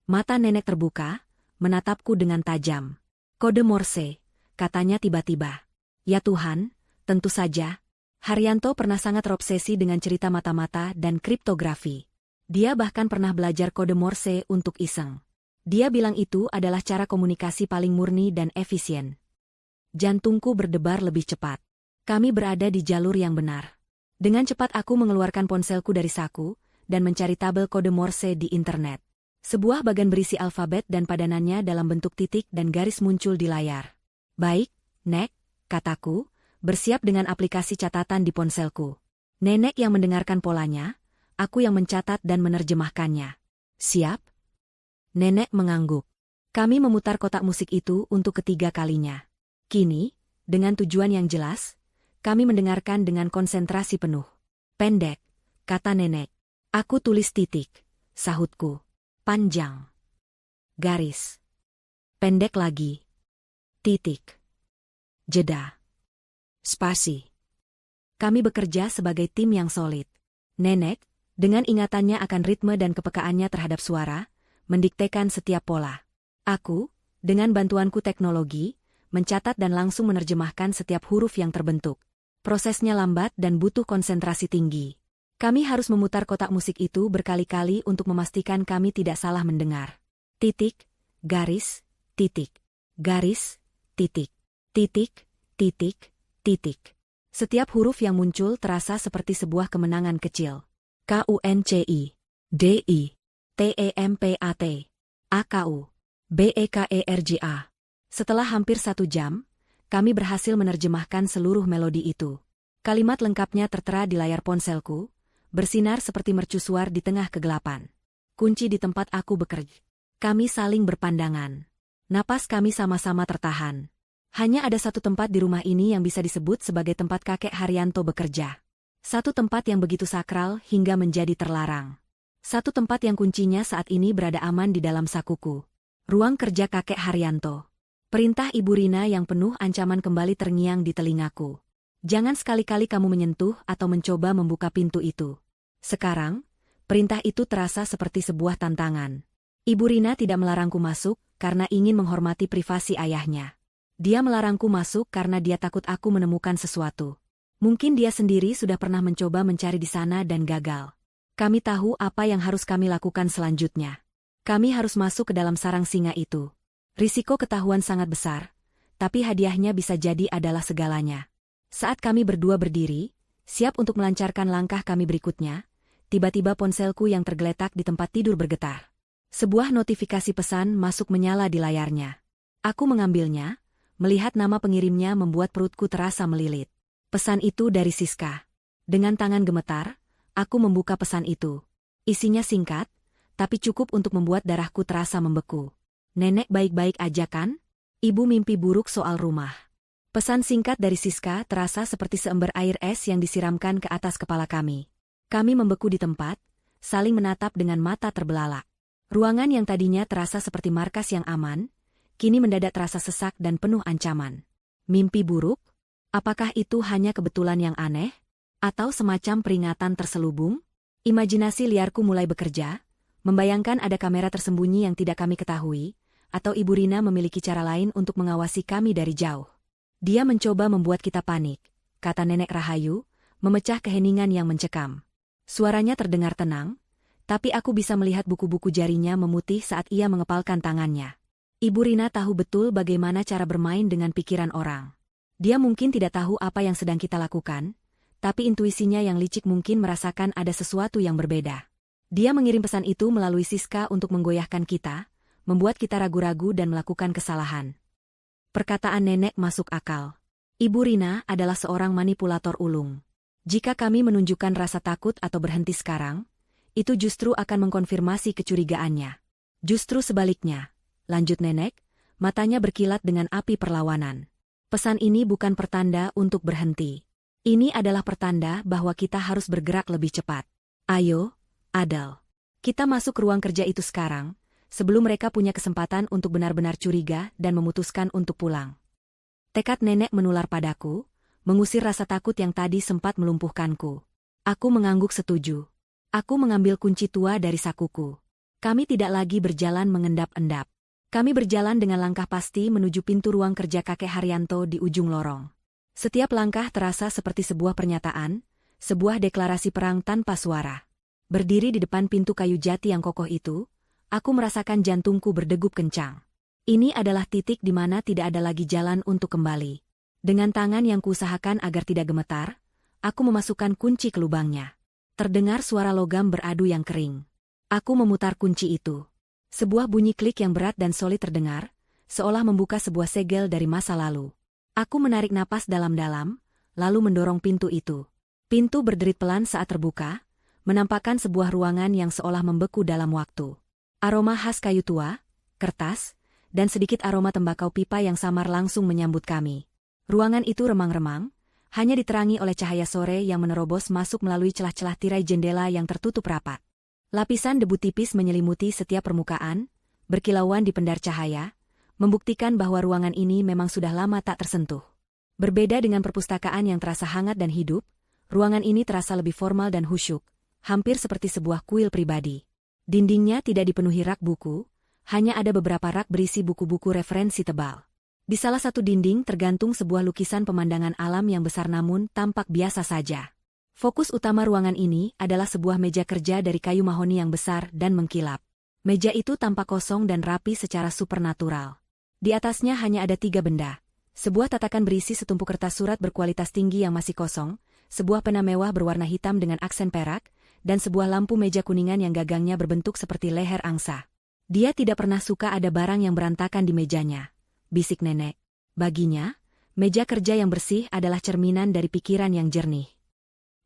Mata nenek terbuka, menatapku dengan tajam. Kode Morse, katanya tiba-tiba. Ya Tuhan, tentu saja. Haryanto pernah sangat terobsesi dengan cerita mata-mata dan kriptografi. Dia bahkan pernah belajar kode Morse untuk iseng. Dia bilang itu adalah cara komunikasi paling murni dan efisien. Jantungku berdebar lebih cepat. Kami berada di jalur yang benar. Dengan cepat aku mengeluarkan ponselku dari saku, dan mencari tabel kode Morse di internet. Sebuah bagan berisi alfabet dan padanannya dalam bentuk titik dan garis muncul di layar. Baik, Nek, kataku, bersiap dengan aplikasi catatan di ponselku. Nenek yang mendengarkan polanya, aku yang mencatat dan menerjemahkannya. Siap? Nenek mengangguk. Kami memutar kotak musik itu untuk ketiga kalinya. Kini, dengan tujuan yang jelas, kami mendengarkan dengan konsentrasi penuh. Pendek, kata nenek. Aku tulis titik, sahutku. Panjang. Garis. Pendek lagi. Titik. Jeda. Spasi. Kami bekerja sebagai tim yang solid. Nenek, dengan ingatannya akan ritme dan kepekaannya terhadap suara, mendiktekan setiap pola. Aku, dengan bantuanku teknologi, mencatat dan langsung menerjemahkan setiap huruf yang terbentuk. Prosesnya lambat dan butuh konsentrasi tinggi. Kami harus memutar kotak musik itu berkali-kali untuk memastikan kami tidak salah mendengar. Titik, garis, titik, garis, titik, titik, titik, titik. Setiap huruf yang muncul terasa seperti sebuah kemenangan kecil. KUNCI, DI, TEMPAT, AKU, BEKERJA. Setelah hampir 1 jam, kami berhasil menerjemahkan seluruh melodi itu. Kalimat lengkapnya tertera di layar ponselku, bersinar seperti mercusuar di tengah kegelapan. Kunci di tempat aku bekerja. Kami saling berpandangan. Napas kami sama-sama tertahan. Hanya ada satu tempat di rumah ini yang bisa disebut sebagai tempat kakek Haryanto bekerja. Satu tempat yang begitu sakral hingga menjadi terlarang. Satu tempat yang kuncinya saat ini berada aman di dalam sakuku. Ruang kerja kakek Haryanto. Perintah Ibu Rina yang penuh ancaman kembali terngiang di telingaku. Jangan sekali-kali kamu menyentuh atau mencoba membuka pintu itu. Sekarang, perintah itu terasa seperti sebuah tantangan. Ibu Rina tidak melarangku masuk karena ingin menghormati privasi ayahnya. Dia melarangku masuk karena dia takut aku menemukan sesuatu. Mungkin dia sendiri sudah pernah mencoba mencari di sana dan gagal. Kami tahu apa yang harus kami lakukan selanjutnya. Kami harus masuk ke dalam sarang singa itu. Risiko ketahuan sangat besar, tapi hadiahnya bisa jadi adalah segalanya. Saat kami berdua berdiri, siap untuk melancarkan langkah kami berikutnya, tiba-tiba ponselku yang tergeletak di tempat tidur bergetar. Sebuah notifikasi pesan masuk menyala di layarnya. Aku mengambilnya, melihat nama pengirimnya membuat perutku terasa melilit. Pesan itu dari Siska. Dengan tangan gemetar, aku membuka pesan itu. Isinya singkat, tapi cukup untuk membuat darahku terasa membeku. Nenek baik-baik aja kan? Ibu mimpi buruk soal rumah. Pesan singkat dari Siska terasa seperti seember air es yang disiramkan ke atas kepala kami. Kami membeku di tempat, saling menatap dengan mata terbelalak. Ruangan yang tadinya terasa seperti markas yang aman, kini mendadak terasa sesak dan penuh ancaman. Mimpi buruk? Apakah itu hanya kebetulan yang aneh? Atau semacam peringatan terselubung? Imajinasi liarku mulai bekerja, membayangkan ada kamera tersembunyi yang tidak kami ketahui, atau Ibu Rina memiliki cara lain untuk mengawasi kami dari jauh. Dia mencoba membuat kita panik, kata Nenek Rahayu, memecah keheningan yang mencekam. Suaranya terdengar tenang, tapi aku bisa melihat buku-buku jarinya memutih saat ia mengepalkan tangannya. Ibu Rina tahu betul bagaimana cara bermain dengan pikiran orang. Dia mungkin tidak tahu apa yang sedang kita lakukan, tapi intuisinya yang licik mungkin merasakan ada sesuatu yang berbeda. Dia mengirim pesan itu melalui Siska untuk menggoyahkan kita, membuat kita ragu-ragu dan melakukan kesalahan. Perkataan nenek masuk akal. Ibu Rina adalah seorang manipulator ulung. Jika kami menunjukkan rasa takut atau berhenti sekarang, itu justru akan mengkonfirmasi kecurigaannya. Justru sebaliknya, lanjut nenek, matanya berkilat dengan api perlawanan. Pesan ini bukan pertanda untuk berhenti. Ini adalah pertanda bahwa kita harus bergerak lebih cepat. Ayo, Adal. Kita masuk ruang kerja itu sekarang, sebelum mereka punya kesempatan untuk benar-benar curiga dan memutuskan untuk pulang. Tekad nenek menular padaku, mengusir rasa takut yang tadi sempat melumpuhkanku. Aku mengangguk setuju. Aku mengambil kunci tua dari sakuku. Kami tidak lagi berjalan mengendap-endap. Kami berjalan dengan langkah pasti menuju pintu ruang kerja kakek Haryanto di ujung lorong. Setiap langkah terasa seperti sebuah pernyataan, sebuah deklarasi perang tanpa suara. Berdiri di depan pintu kayu jati yang kokoh itu, aku merasakan jantungku berdegup kencang. Ini adalah titik di mana tidak ada lagi jalan untuk kembali. Dengan tangan yang kuusahakan agar tidak gemetar, aku memasukkan kunci ke lubangnya. Terdengar suara logam beradu yang kering. Aku memutar kunci itu. Sebuah bunyi klik yang berat dan solid terdengar, seolah membuka sebuah segel dari masa lalu. Aku menarik napas dalam-dalam, lalu mendorong pintu itu. Pintu berderit pelan saat terbuka, menampakkan sebuah ruangan yang seolah membeku dalam waktu. Aroma khas kayu tua, kertas, dan sedikit aroma tembakau pipa yang samar langsung menyambut kami. Ruangan itu remang-remang, hanya diterangi oleh cahaya sore yang menerobos masuk melalui celah-celah tirai jendela yang tertutup rapat. Lapisan debu tipis menyelimuti setiap permukaan, berkilauan di pendar cahaya, membuktikan bahwa ruangan ini memang sudah lama tak tersentuh. Berbeda dengan perpustakaan yang terasa hangat dan hidup, ruangan ini terasa lebih formal dan khusyuk, hampir seperti sebuah kuil pribadi. Dindingnya tidak dipenuhi rak buku, hanya ada beberapa rak berisi buku-buku referensi tebal. Di salah satu dinding tergantung sebuah lukisan pemandangan alam yang besar namun tampak biasa saja. Fokus utama ruangan ini adalah sebuah meja kerja dari kayu mahoni yang besar dan mengkilap. Meja itu tampak kosong dan rapi secara supernatural. Di atasnya hanya ada 3 benda. Sebuah tatakan berisi setumpuk kertas surat berkualitas tinggi yang masih kosong, sebuah pena mewah berwarna hitam dengan aksen perak, dan sebuah lampu meja kuningan yang gagangnya berbentuk seperti leher angsa. Dia tidak pernah suka ada barang yang berantakan di mejanya, bisik nenek. Baginya, meja kerja yang bersih adalah cerminan dari pikiran yang jernih.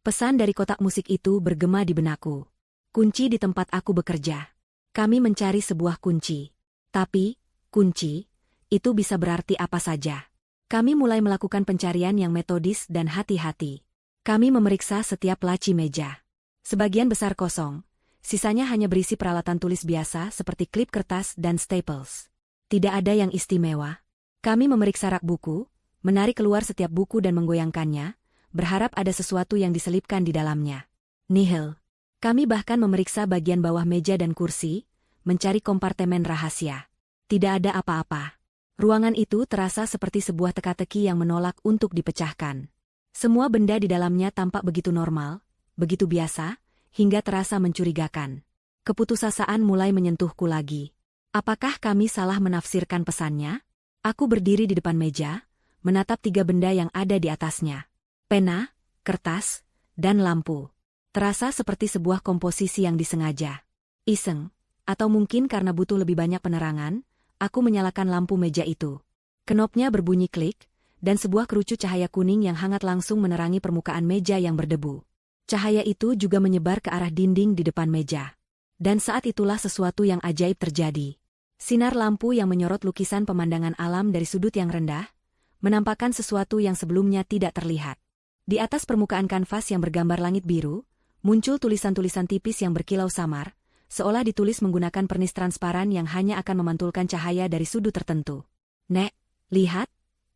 Pesan dari kotak musik itu bergema di benakku. Kunci di tempat aku bekerja. Kami mencari sebuah kunci. Tapi, kunci, itu bisa berarti apa saja. Kami mulai melakukan pencarian yang metodis dan hati-hati. Kami memeriksa setiap laci meja. Sebagian besar kosong, sisanya hanya berisi peralatan tulis biasa seperti klip kertas dan staples. Tidak ada yang istimewa. Kami memeriksa rak buku, menarik keluar setiap buku dan menggoyangkannya, berharap ada sesuatu yang diselipkan di dalamnya. Nihil. Kami bahkan memeriksa bagian bawah meja dan kursi, mencari kompartemen rahasia. Tidak ada apa-apa. Ruangan itu terasa seperti sebuah teka-teki yang menolak untuk dipecahkan. Semua benda di dalamnya tampak begitu normal, begitu biasa, hingga terasa mencurigakan. Keputusasaan mulai menyentuhku lagi. Apakah kami salah menafsirkan pesannya? Aku berdiri di depan meja, menatap 3 benda yang ada di atasnya. Pena, kertas, dan lampu. Terasa seperti sebuah komposisi yang disengaja. Iseng, atau mungkin karena butuh lebih banyak penerangan, aku menyalakan lampu meja itu. Knopnya berbunyi klik, dan sebuah kerucut cahaya kuning yang hangat langsung menerangi permukaan meja yang berdebu. Cahaya itu juga menyebar ke arah dinding di depan meja. Dan saat itulah sesuatu yang ajaib terjadi. Sinar lampu yang menyorot lukisan pemandangan alam dari sudut yang rendah, menampakkan sesuatu yang sebelumnya tidak terlihat. Di atas permukaan kanvas yang bergambar langit biru, muncul tulisan-tulisan tipis yang berkilau samar, seolah ditulis menggunakan pernis transparan yang hanya akan memantulkan cahaya dari sudut tertentu. "Nek, lihat!"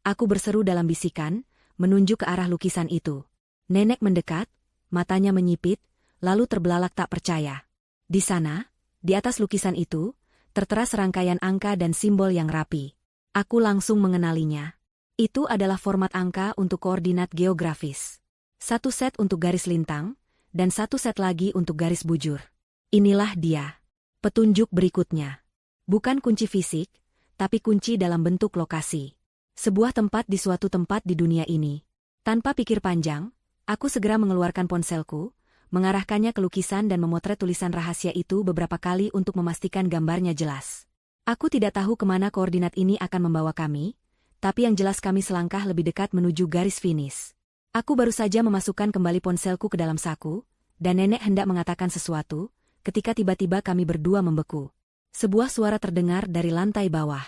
Aku berseru dalam bisikan, menunjuk ke arah lukisan itu. Nenek mendekat, matanya menyipit, lalu terbelalak tak percaya. Di sana, di atas lukisan itu, tertera serangkaian angka dan simbol yang rapi. Aku langsung mengenalinya. Itu adalah format angka untuk koordinat geografis. 1 set untuk garis lintang, dan 1 set lagi untuk garis bujur. Inilah dia. Petunjuk berikutnya. Bukan kunci fisik, tapi kunci dalam bentuk lokasi. Sebuah tempat di suatu tempat di dunia ini. Tanpa pikir panjang, aku segera mengeluarkan ponselku, mengarahkannya ke lukisan dan memotret tulisan rahasia itu beberapa kali untuk memastikan gambarnya jelas. Aku tidak tahu kemana koordinat ini akan membawa kami, tapi yang jelas kami selangkah lebih dekat menuju garis finish. Aku baru saja memasukkan kembali ponselku ke dalam saku, dan nenek hendak mengatakan sesuatu, ketika tiba-tiba kami berdua membeku. Sebuah suara terdengar dari lantai bawah.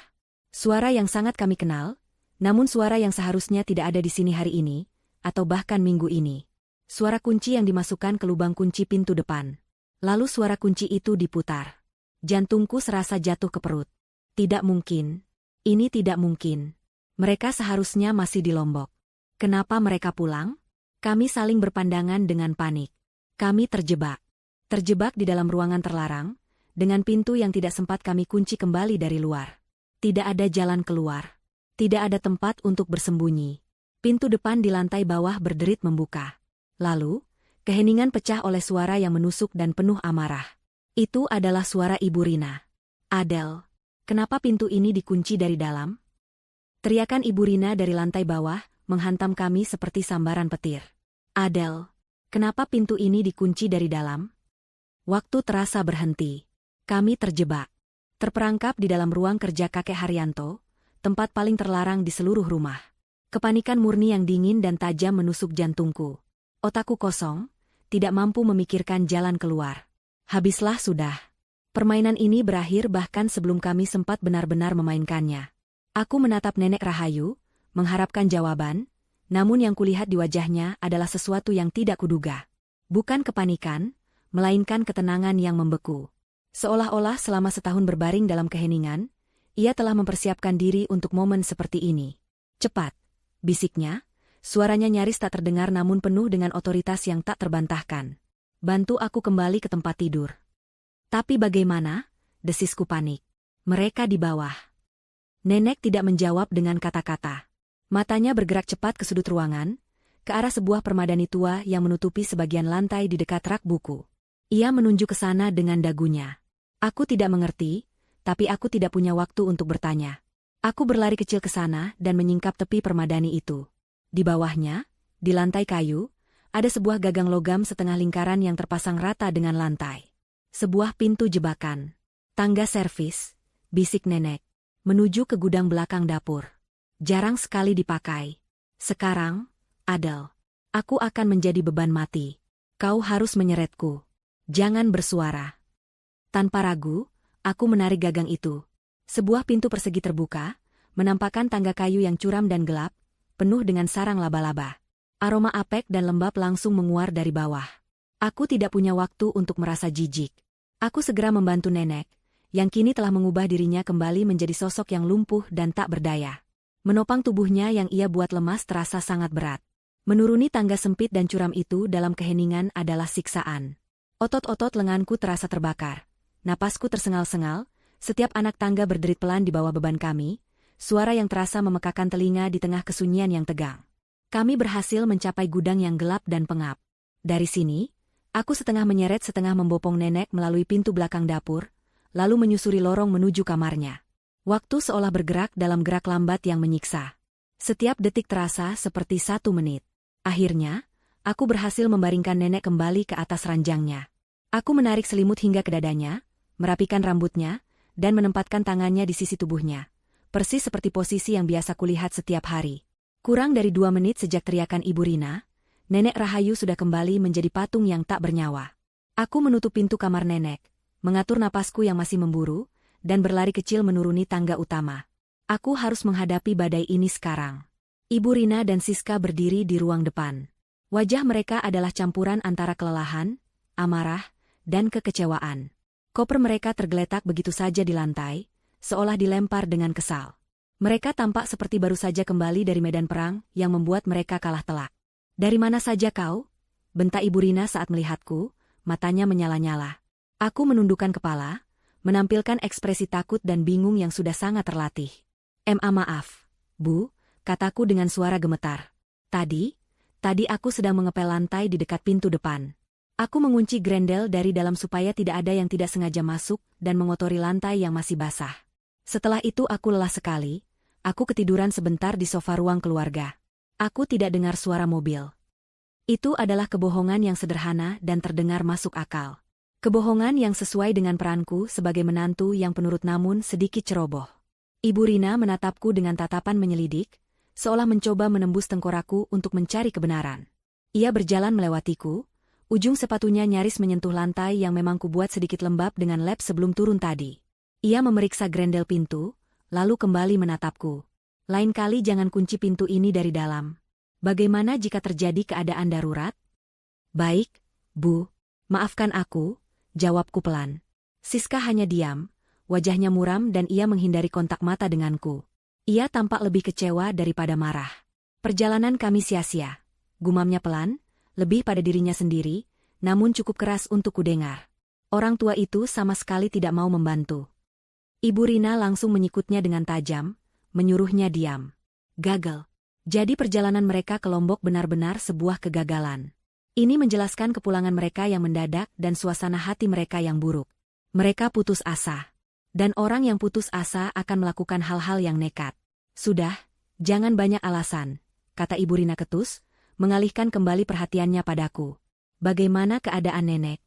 Suara yang sangat kami kenal, namun suara yang seharusnya tidak ada di sini hari ini, atau bahkan minggu ini. Suara kunci yang dimasukkan ke lubang kunci pintu depan. Lalu suara kunci itu diputar. Jantungku serasa jatuh ke perut. Tidak mungkin. Ini tidak mungkin. Mereka seharusnya masih di Lombok. Kenapa mereka pulang? Kami saling berpandangan dengan panik. Kami terjebak. Terjebak di dalam ruangan terlarang, dengan pintu yang tidak sempat kami kunci kembali dari luar. Tidak ada jalan keluar. Tidak ada tempat untuk bersembunyi. Pintu depan di lantai bawah berderit membuka. Lalu, keheningan pecah oleh suara yang menusuk dan penuh amarah. Itu adalah suara Ibu Rina. "Adel, kenapa pintu ini dikunci dari dalam?" Teriakan Ibu Rina dari lantai bawah menghantam kami seperti sambaran petir. "Adel, kenapa pintu ini dikunci dari dalam?" Waktu terasa berhenti. Kami terjebak. Terperangkap di dalam ruang kerja kakek Haryanto, tempat paling terlarang di seluruh rumah. Kepanikan murni yang dingin dan tajam menusuk jantungku. Otakku kosong, tidak mampu memikirkan jalan keluar. Habislah sudah. Permainan ini berakhir bahkan sebelum kami sempat benar-benar memainkannya. Aku menatap Nenek Rahayu, mengharapkan jawaban, namun yang kulihat di wajahnya adalah sesuatu yang tidak kuduga. Bukan kepanikan, melainkan ketenangan yang membeku. Seolah-olah selama setahun berbaring dalam keheningan, ia telah mempersiapkan diri untuk momen seperti ini. "Cepat," bisiknya, suaranya nyaris tak terdengar namun penuh dengan otoritas yang tak terbantahkan. Bantu aku kembali ke tempat tidur. Tapi bagaimana? Desisku panik. Mereka di bawah. Nenek tidak menjawab dengan kata-kata. Matanya bergerak cepat ke sudut ruangan, ke arah sebuah permadani tua yang menutupi sebagian lantai di dekat rak buku. Ia menunjuk ke sana dengan dagunya. Aku tidak mengerti, tapi aku tidak punya waktu untuk bertanya. Aku berlari kecil ke sana dan menyingkap tepi permadani itu. Di bawahnya, di lantai kayu, ada sebuah gagang logam setengah lingkaran yang terpasang rata dengan lantai. Sebuah pintu jebakan. Tangga servis, bisik nenek, menuju ke gudang belakang dapur. Jarang sekali dipakai. Sekarang, Adel, aku akan menjadi beban mati. Kau harus menyeretku. Jangan bersuara. Tanpa ragu, aku menarik gagang itu. Sebuah pintu persegi terbuka, menampakkan tangga kayu yang curam dan gelap, penuh dengan sarang laba-laba. Aroma apek dan lembab langsung menguar dari bawah. Aku tidak punya waktu untuk merasa jijik. Aku segera membantu nenek, yang kini telah mengubah dirinya kembali menjadi sosok yang lumpuh dan tak berdaya. Menopang tubuhnya yang ia buat lemas terasa sangat berat. Menuruni tangga sempit dan curam itu dalam keheningan adalah siksaan. Otot-otot lenganku terasa terbakar. Napasku tersengal-sengal, setiap anak tangga berderit pelan di bawah beban kami, suara yang terasa memekakan telinga di tengah kesunyian yang tegang. Kami berhasil mencapai gudang yang gelap dan pengap. Dari sini, aku setengah menyeret setengah membopong nenek melalui pintu belakang dapur, lalu menyusuri lorong menuju kamarnya. Waktu seolah bergerak dalam gerak lambat yang menyiksa. Setiap detik terasa seperti 1 menit. Akhirnya, aku berhasil membaringkan nenek kembali ke atas ranjangnya. Aku menarik selimut hingga ke dadanya, merapikan rambutnya, dan menempatkan tangannya di sisi tubuhnya. Persis seperti posisi yang biasa kulihat setiap hari. Kurang dari 2 menit sejak teriakan Ibu Rina, Nenek Rahayu sudah kembali menjadi patung yang tak bernyawa. Aku menutup pintu kamar nenek, mengatur napasku yang masih memburu, dan berlari kecil menuruni tangga utama. Aku harus menghadapi badai ini sekarang. Ibu Rina dan Siska berdiri di ruang depan. Wajah mereka adalah campuran antara kelelahan, amarah, dan kekecewaan. Koper mereka tergeletak begitu saja di lantai, seolah dilempar dengan kesal. Mereka tampak seperti baru saja kembali dari medan perang yang membuat mereka kalah telak. "Dari mana saja kau?" bentak Ibu Rina saat melihatku, matanya menyala-nyala. Aku menundukkan kepala, menampilkan ekspresi takut dan bingung yang sudah sangat terlatih. Maaf, Bu," kataku dengan suara gemetar. Tadi aku sedang mengepel lantai di dekat pintu depan. Aku mengunci grendel dari dalam supaya tidak ada yang tidak sengaja masuk dan mengotori lantai yang masih basah. Setelah itu aku lelah sekali, aku ketiduran sebentar di sofa ruang keluarga. Aku tidak dengar suara mobil. Itu adalah kebohongan yang sederhana dan terdengar masuk akal. Kebohongan yang sesuai dengan peranku sebagai menantu yang penurut namun sedikit ceroboh. Ibu Rina menatapku dengan tatapan menyelidik, seolah mencoba menembus tengkorakku untuk mencari kebenaran. Ia berjalan melewatiku, ujung sepatunya nyaris menyentuh lantai yang memang kubuat sedikit lembab dengan lem sebelum turun tadi. Ia memeriksa grendel pintu, lalu kembali menatapku. "Lain kali jangan kunci pintu ini dari dalam. Bagaimana jika terjadi keadaan darurat?" "Baik, Bu. Maafkan aku," jawabku pelan. Siska hanya diam, wajahnya muram dan ia menghindari kontak mata denganku. Ia tampak lebih kecewa daripada marah. "Perjalanan kami sia-sia," gumamnya pelan, lebih pada dirinya sendiri, namun cukup keras untuk kudengar. Orang tua itu sama sekali tidak mau membantu. Ibu Rina langsung menyikutnya dengan tajam, menyuruhnya diam. Gagal. Jadi perjalanan mereka ke Lombok benar-benar sebuah kegagalan. Ini menjelaskan kepulangan mereka yang mendadak dan suasana hati mereka yang buruk. Mereka putus asa. Dan orang yang putus asa akan melakukan hal-hal yang nekat. "Sudah, jangan banyak alasan," kata Ibu Rina ketus, mengalihkan kembali perhatiannya padaku. "Bagaimana keadaan nenek?"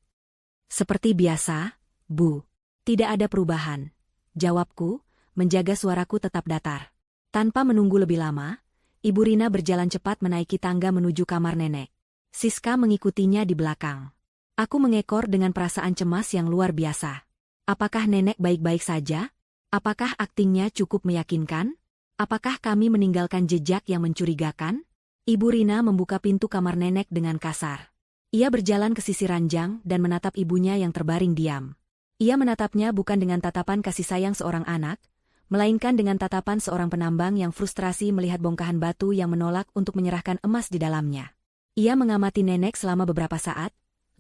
"Seperti biasa, Bu. Tidak ada perubahan," jawabku, menjaga suaraku tetap datar. Tanpa menunggu lebih lama, Ibu Rina berjalan cepat menaiki tangga menuju kamar nenek. Siska mengikutinya di belakang. Aku mengekor dengan perasaan cemas yang luar biasa. Apakah nenek baik-baik saja? Apakah aktingnya cukup meyakinkan? Apakah kami meninggalkan jejak yang mencurigakan? Ibu Rina membuka pintu kamar nenek dengan kasar. Ia berjalan ke sisi ranjang dan menatap ibunya yang terbaring diam. Ia menatapnya bukan dengan tatapan kasih sayang seorang anak, melainkan dengan tatapan seorang penambang yang frustrasi melihat bongkahan batu yang menolak untuk menyerahkan emas di dalamnya. Ia mengamati nenek selama beberapa saat,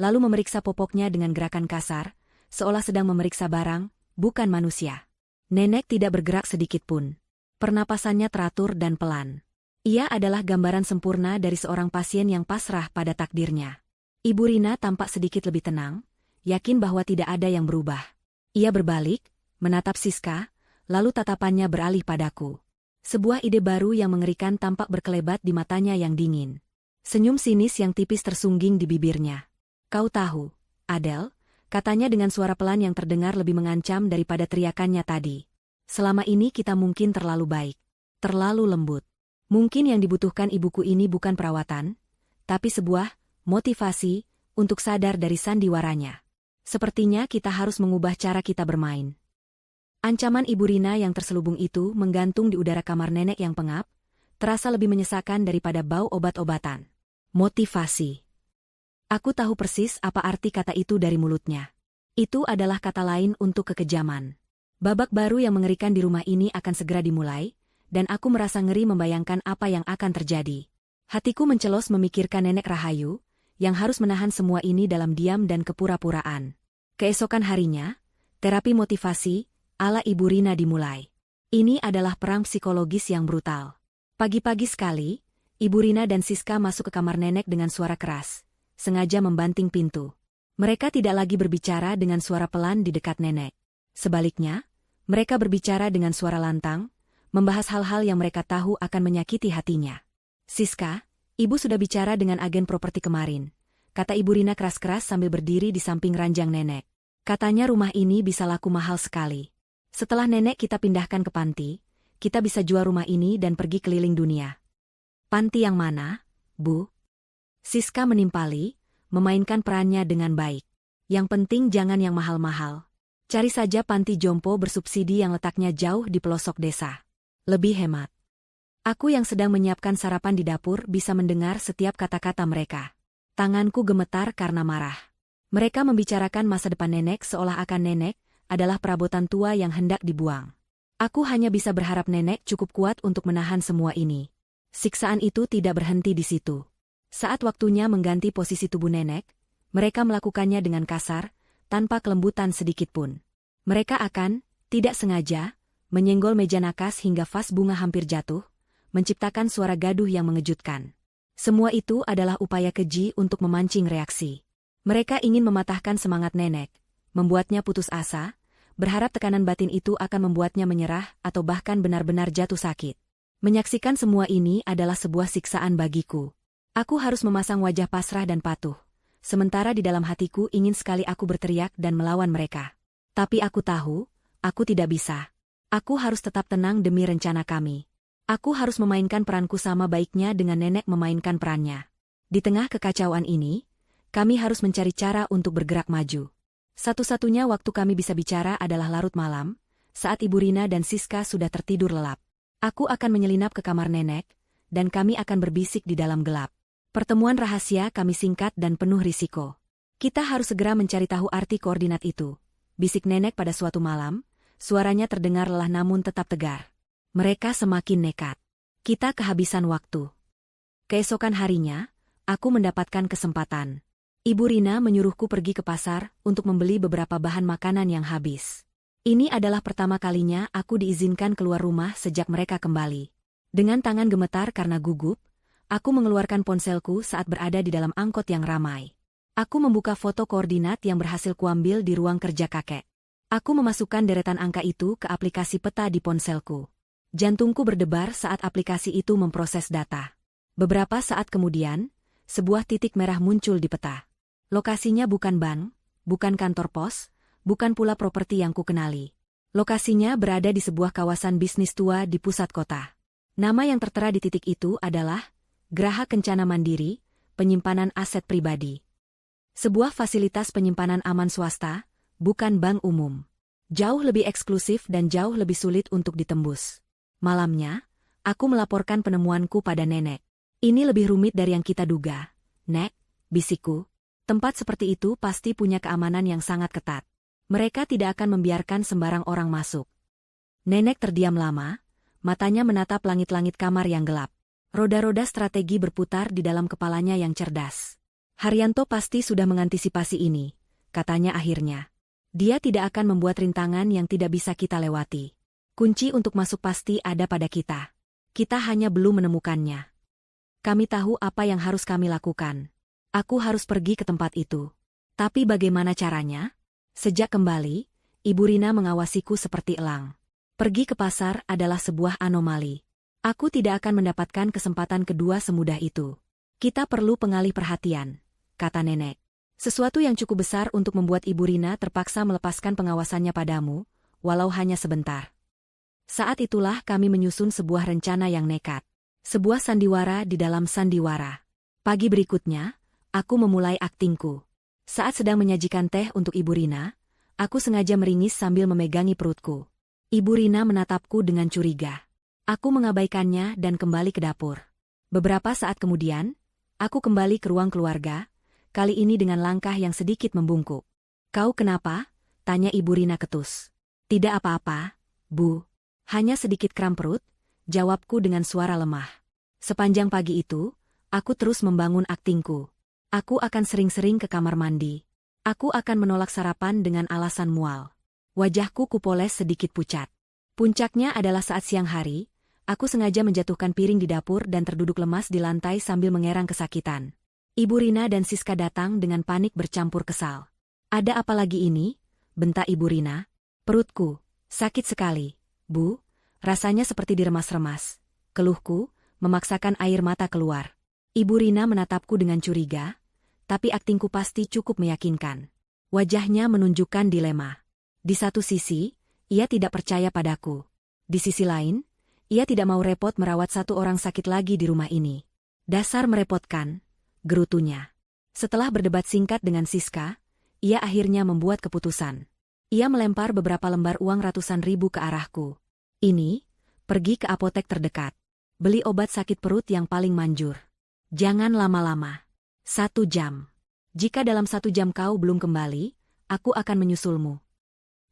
lalu memeriksa popoknya dengan gerakan kasar, seolah sedang memeriksa barang, bukan manusia. Nenek tidak bergerak sedikit pun. Pernapasannya teratur dan pelan. Ia adalah gambaran sempurna dari seorang pasien yang pasrah pada takdirnya. Ibu Rina tampak sedikit lebih tenang, yakin bahwa tidak ada yang berubah. Ia berbalik, menatap Siska, lalu tatapannya beralih padaku. Sebuah ide baru yang mengerikan tampak berkelebat di matanya yang dingin. Senyum sinis yang tipis tersungging di bibirnya. "Kau tahu, Adele," katanya dengan suara pelan yang terdengar lebih mengancam daripada teriakannya tadi. "Selama ini kita mungkin terlalu baik, terlalu lembut. Mungkin yang dibutuhkan ibuku ini bukan perawatan, tapi sebuah motivasi untuk sadar dari sandiwaranya. Sepertinya kita harus mengubah cara kita bermain." Ancaman Ibu Rina yang terselubung itu menggantung di udara kamar nenek yang pengap, terasa lebih menyesakan daripada bau obat-obatan. Motivasi. Aku tahu persis apa arti kata itu dari mulutnya. Itu adalah kata lain untuk kekejaman. Babak baru yang mengerikan di rumah ini akan segera dimulai, dan aku merasa ngeri membayangkan apa yang akan terjadi. Hatiku mencelos memikirkan Nenek Rahayu, yang harus menahan semua ini dalam diam dan kepura-puraan. Keesokan harinya, terapi motivasi ala Ibu Rina dimulai. Ini adalah perang psikologis yang brutal. Pagi-pagi sekali, Ibu Rina dan Siska masuk ke kamar nenek dengan suara keras, sengaja membanting pintu. Mereka tidak lagi berbicara dengan suara pelan di dekat nenek. Sebaliknya, mereka berbicara dengan suara lantang, membahas hal-hal yang mereka tahu akan menyakiti hatinya. "Siska, ibu sudah bicara dengan agen properti kemarin," kata Ibu Rina keras-keras sambil berdiri di samping ranjang nenek. "Katanya rumah ini bisa laku mahal sekali. Setelah nenek kita pindahkan ke panti, kita bisa jual rumah ini dan pergi keliling dunia." "Panti yang mana, Bu?" Siska menimpali, memainkan perannya dengan baik. "Yang penting jangan yang mahal-mahal. Cari saja panti jompo bersubsidi yang letaknya jauh di pelosok desa. Lebih hemat." Aku yang sedang menyiapkan sarapan di dapur bisa mendengar setiap kata-kata mereka. Tanganku gemetar karena marah. Mereka membicarakan masa depan nenek seolah akan nenek adalah perabotan tua yang hendak dibuang. Aku hanya bisa berharap nenek cukup kuat untuk menahan semua ini. Siksaan itu tidak berhenti di situ. Saat waktunya mengganti posisi tubuh nenek, mereka melakukannya dengan kasar, tanpa kelembutan sedikit pun. Mereka akan, tidak sengaja, menyenggol meja nakas hingga vas bunga hampir jatuh, menciptakan suara gaduh yang mengejutkan. Semua itu adalah upaya keji untuk memancing reaksi. Mereka ingin mematahkan semangat nenek, membuatnya putus asa, berharap tekanan batin itu akan membuatnya menyerah atau bahkan benar-benar jatuh sakit. Menyaksikan semua ini adalah sebuah siksaan bagiku. Aku harus memasang wajah pasrah dan patuh. Sementara di dalam hatiku ingin sekali aku berteriak dan melawan mereka. Tapi aku tahu, aku tidak bisa. Aku harus tetap tenang demi rencana kami. Aku harus memainkan peranku sama baiknya dengan nenek memainkan perannya. Di tengah kekacauan ini, kami harus mencari cara untuk bergerak maju. Satu-satunya waktu kami bisa bicara adalah larut malam, saat Ibu Rina dan Siska sudah tertidur lelap. Aku akan menyelinap ke kamar nenek, dan kami akan berbisik di dalam gelap. Pertemuan rahasia kami singkat dan penuh risiko. "Kita harus segera mencari tahu arti koordinat itu," bisik nenek pada suatu malam, suaranya terdengar lelah namun tetap tegar. Mereka semakin nekat. Kita kehabisan waktu. Keesokan harinya, aku mendapatkan kesempatan. Ibu Rina menyuruhku pergi ke pasar untuk membeli beberapa bahan makanan yang habis. Ini adalah pertama kalinya aku diizinkan keluar rumah sejak mereka kembali. Dengan tangan gemetar karena gugup, aku mengeluarkan ponselku saat berada di dalam angkot yang ramai. Aku membuka foto koordinat yang berhasil kuambil di ruang kerja kakek. Aku memasukkan deretan angka itu ke aplikasi peta di ponselku. Jantungku berdebar saat aplikasi itu memproses data. Beberapa saat kemudian, sebuah titik merah muncul di peta. Lokasinya bukan bank, bukan kantor pos, bukan pula properti yang kukenali. Lokasinya berada di sebuah kawasan bisnis tua di pusat kota. Nama yang tertera di titik itu adalah Geraha Kencana Mandiri, penyimpanan aset pribadi. Sebuah fasilitas penyimpanan aman swasta, bukan bank umum. Jauh lebih eksklusif dan jauh lebih sulit untuk ditembus. Malamnya, aku melaporkan penemuanku pada nenek. "Ini lebih rumit dari yang kita duga, Nek," bisikku. "Tempat seperti itu pasti punya keamanan yang sangat ketat. Mereka tidak akan membiarkan sembarang orang masuk." Nenek terdiam lama, matanya menatap langit-langit kamar yang gelap. Roda-roda strategi berputar di dalam kepalanya yang cerdas. Haryanto pasti sudah mengantisipasi ini, katanya akhirnya. Dia tidak akan membuat rintangan yang tidak bisa kita lewati. Kunci untuk masuk pasti ada pada kita. Kita hanya belum menemukannya. Kami tahu apa yang harus kami lakukan. Aku harus pergi ke tempat itu. Tapi bagaimana caranya? Sejak kembali, Ibu Rina mengawasiku seperti elang. Pergi ke pasar adalah sebuah anomali. Aku tidak akan mendapatkan kesempatan kedua semudah itu. Kita perlu pengalih perhatian, kata nenek. Sesuatu yang cukup besar untuk membuat Ibu Rina terpaksa melepaskan pengawasannya padamu, walau hanya sebentar. Saat itulah kami menyusun sebuah rencana yang nekat. Sebuah sandiwara di dalam sandiwara. Pagi berikutnya, aku memulai aktingku. Saat sedang menyajikan teh untuk Ibu Rina, aku sengaja meringis sambil memegangi perutku. Ibu Rina menatapku dengan curiga. Aku mengabaikannya dan kembali ke dapur. Beberapa saat kemudian, aku kembali ke ruang keluarga, kali ini dengan langkah yang sedikit membungkuk. Kau kenapa? Tanya Ibu Rina ketus. Tidak apa-apa, Bu. Hanya sedikit kram perut, jawabku dengan suara lemah. Sepanjang pagi itu, aku terus membangun aktingku. Aku akan sering-sering ke kamar mandi. Aku akan menolak sarapan dengan alasan mual. Wajahku kupoles sedikit pucat. Puncaknya adalah saat siang hari, aku sengaja menjatuhkan piring di dapur dan terduduk lemas di lantai sambil mengerang kesakitan. Ibu Rina dan Siska datang dengan panik bercampur kesal. Ada apa lagi ini? Bentak Ibu Rina. Perutku, sakit sekali, Bu. Rasanya seperti diremas-remas. Keluhku, memaksakan air mata keluar. Ibu Rina menatapku dengan curiga, tapi aktingku pasti cukup meyakinkan. Wajahnya menunjukkan dilema. Di satu sisi, ia tidak percaya padaku. Di sisi lain, ia tidak mau repot merawat satu orang sakit lagi di rumah ini. Dasar merepotkan, gerutunya. Setelah berdebat singkat dengan Siska, ia akhirnya membuat keputusan. Ia melempar beberapa lembar uang ratusan ribu ke arahku. Ini, pergi ke apotek terdekat. Beli obat sakit perut yang paling manjur. Jangan lama-lama. 1 jam. Jika dalam 1 jam kau belum kembali, aku akan menyusulmu.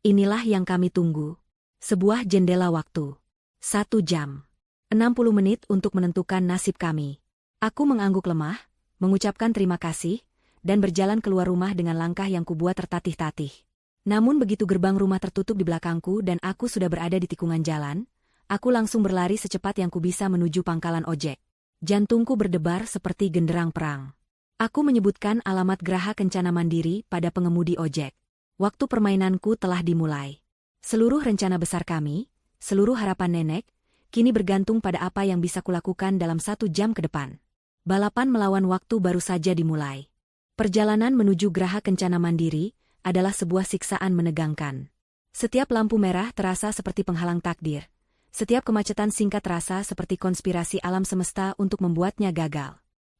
Inilah yang kami tunggu. Sebuah jendela waktu. 1 jam. 60 menit untuk menentukan nasib kami. Aku mengangguk lemah, mengucapkan terima kasih, dan berjalan keluar rumah dengan langkah yang kubuat tertatih-tatih. Namun begitu gerbang rumah tertutup di belakangku dan aku sudah berada di tikungan jalan, aku langsung berlari secepat yang ku bisa menuju pangkalan ojek. Jantungku berdebar seperti genderang perang. Aku menyebutkan alamat Geraha Kencana Mandiri pada pengemudi ojek. Waktu permainanku telah dimulai. Seluruh rencana besar kami, seluruh harapan nenek, kini bergantung pada apa yang bisa kulakukan dalam 1 jam ke depan. Balapan melawan waktu baru saja dimulai. Perjalanan menuju Geraha Kencana Mandiri adalah sebuah siksaan menegangkan. Setiap lampu merah terasa seperti penghalang takdir. Setiap kemacetan singkat terasa seperti konspirasi alam semesta untuk membuatnya gagal.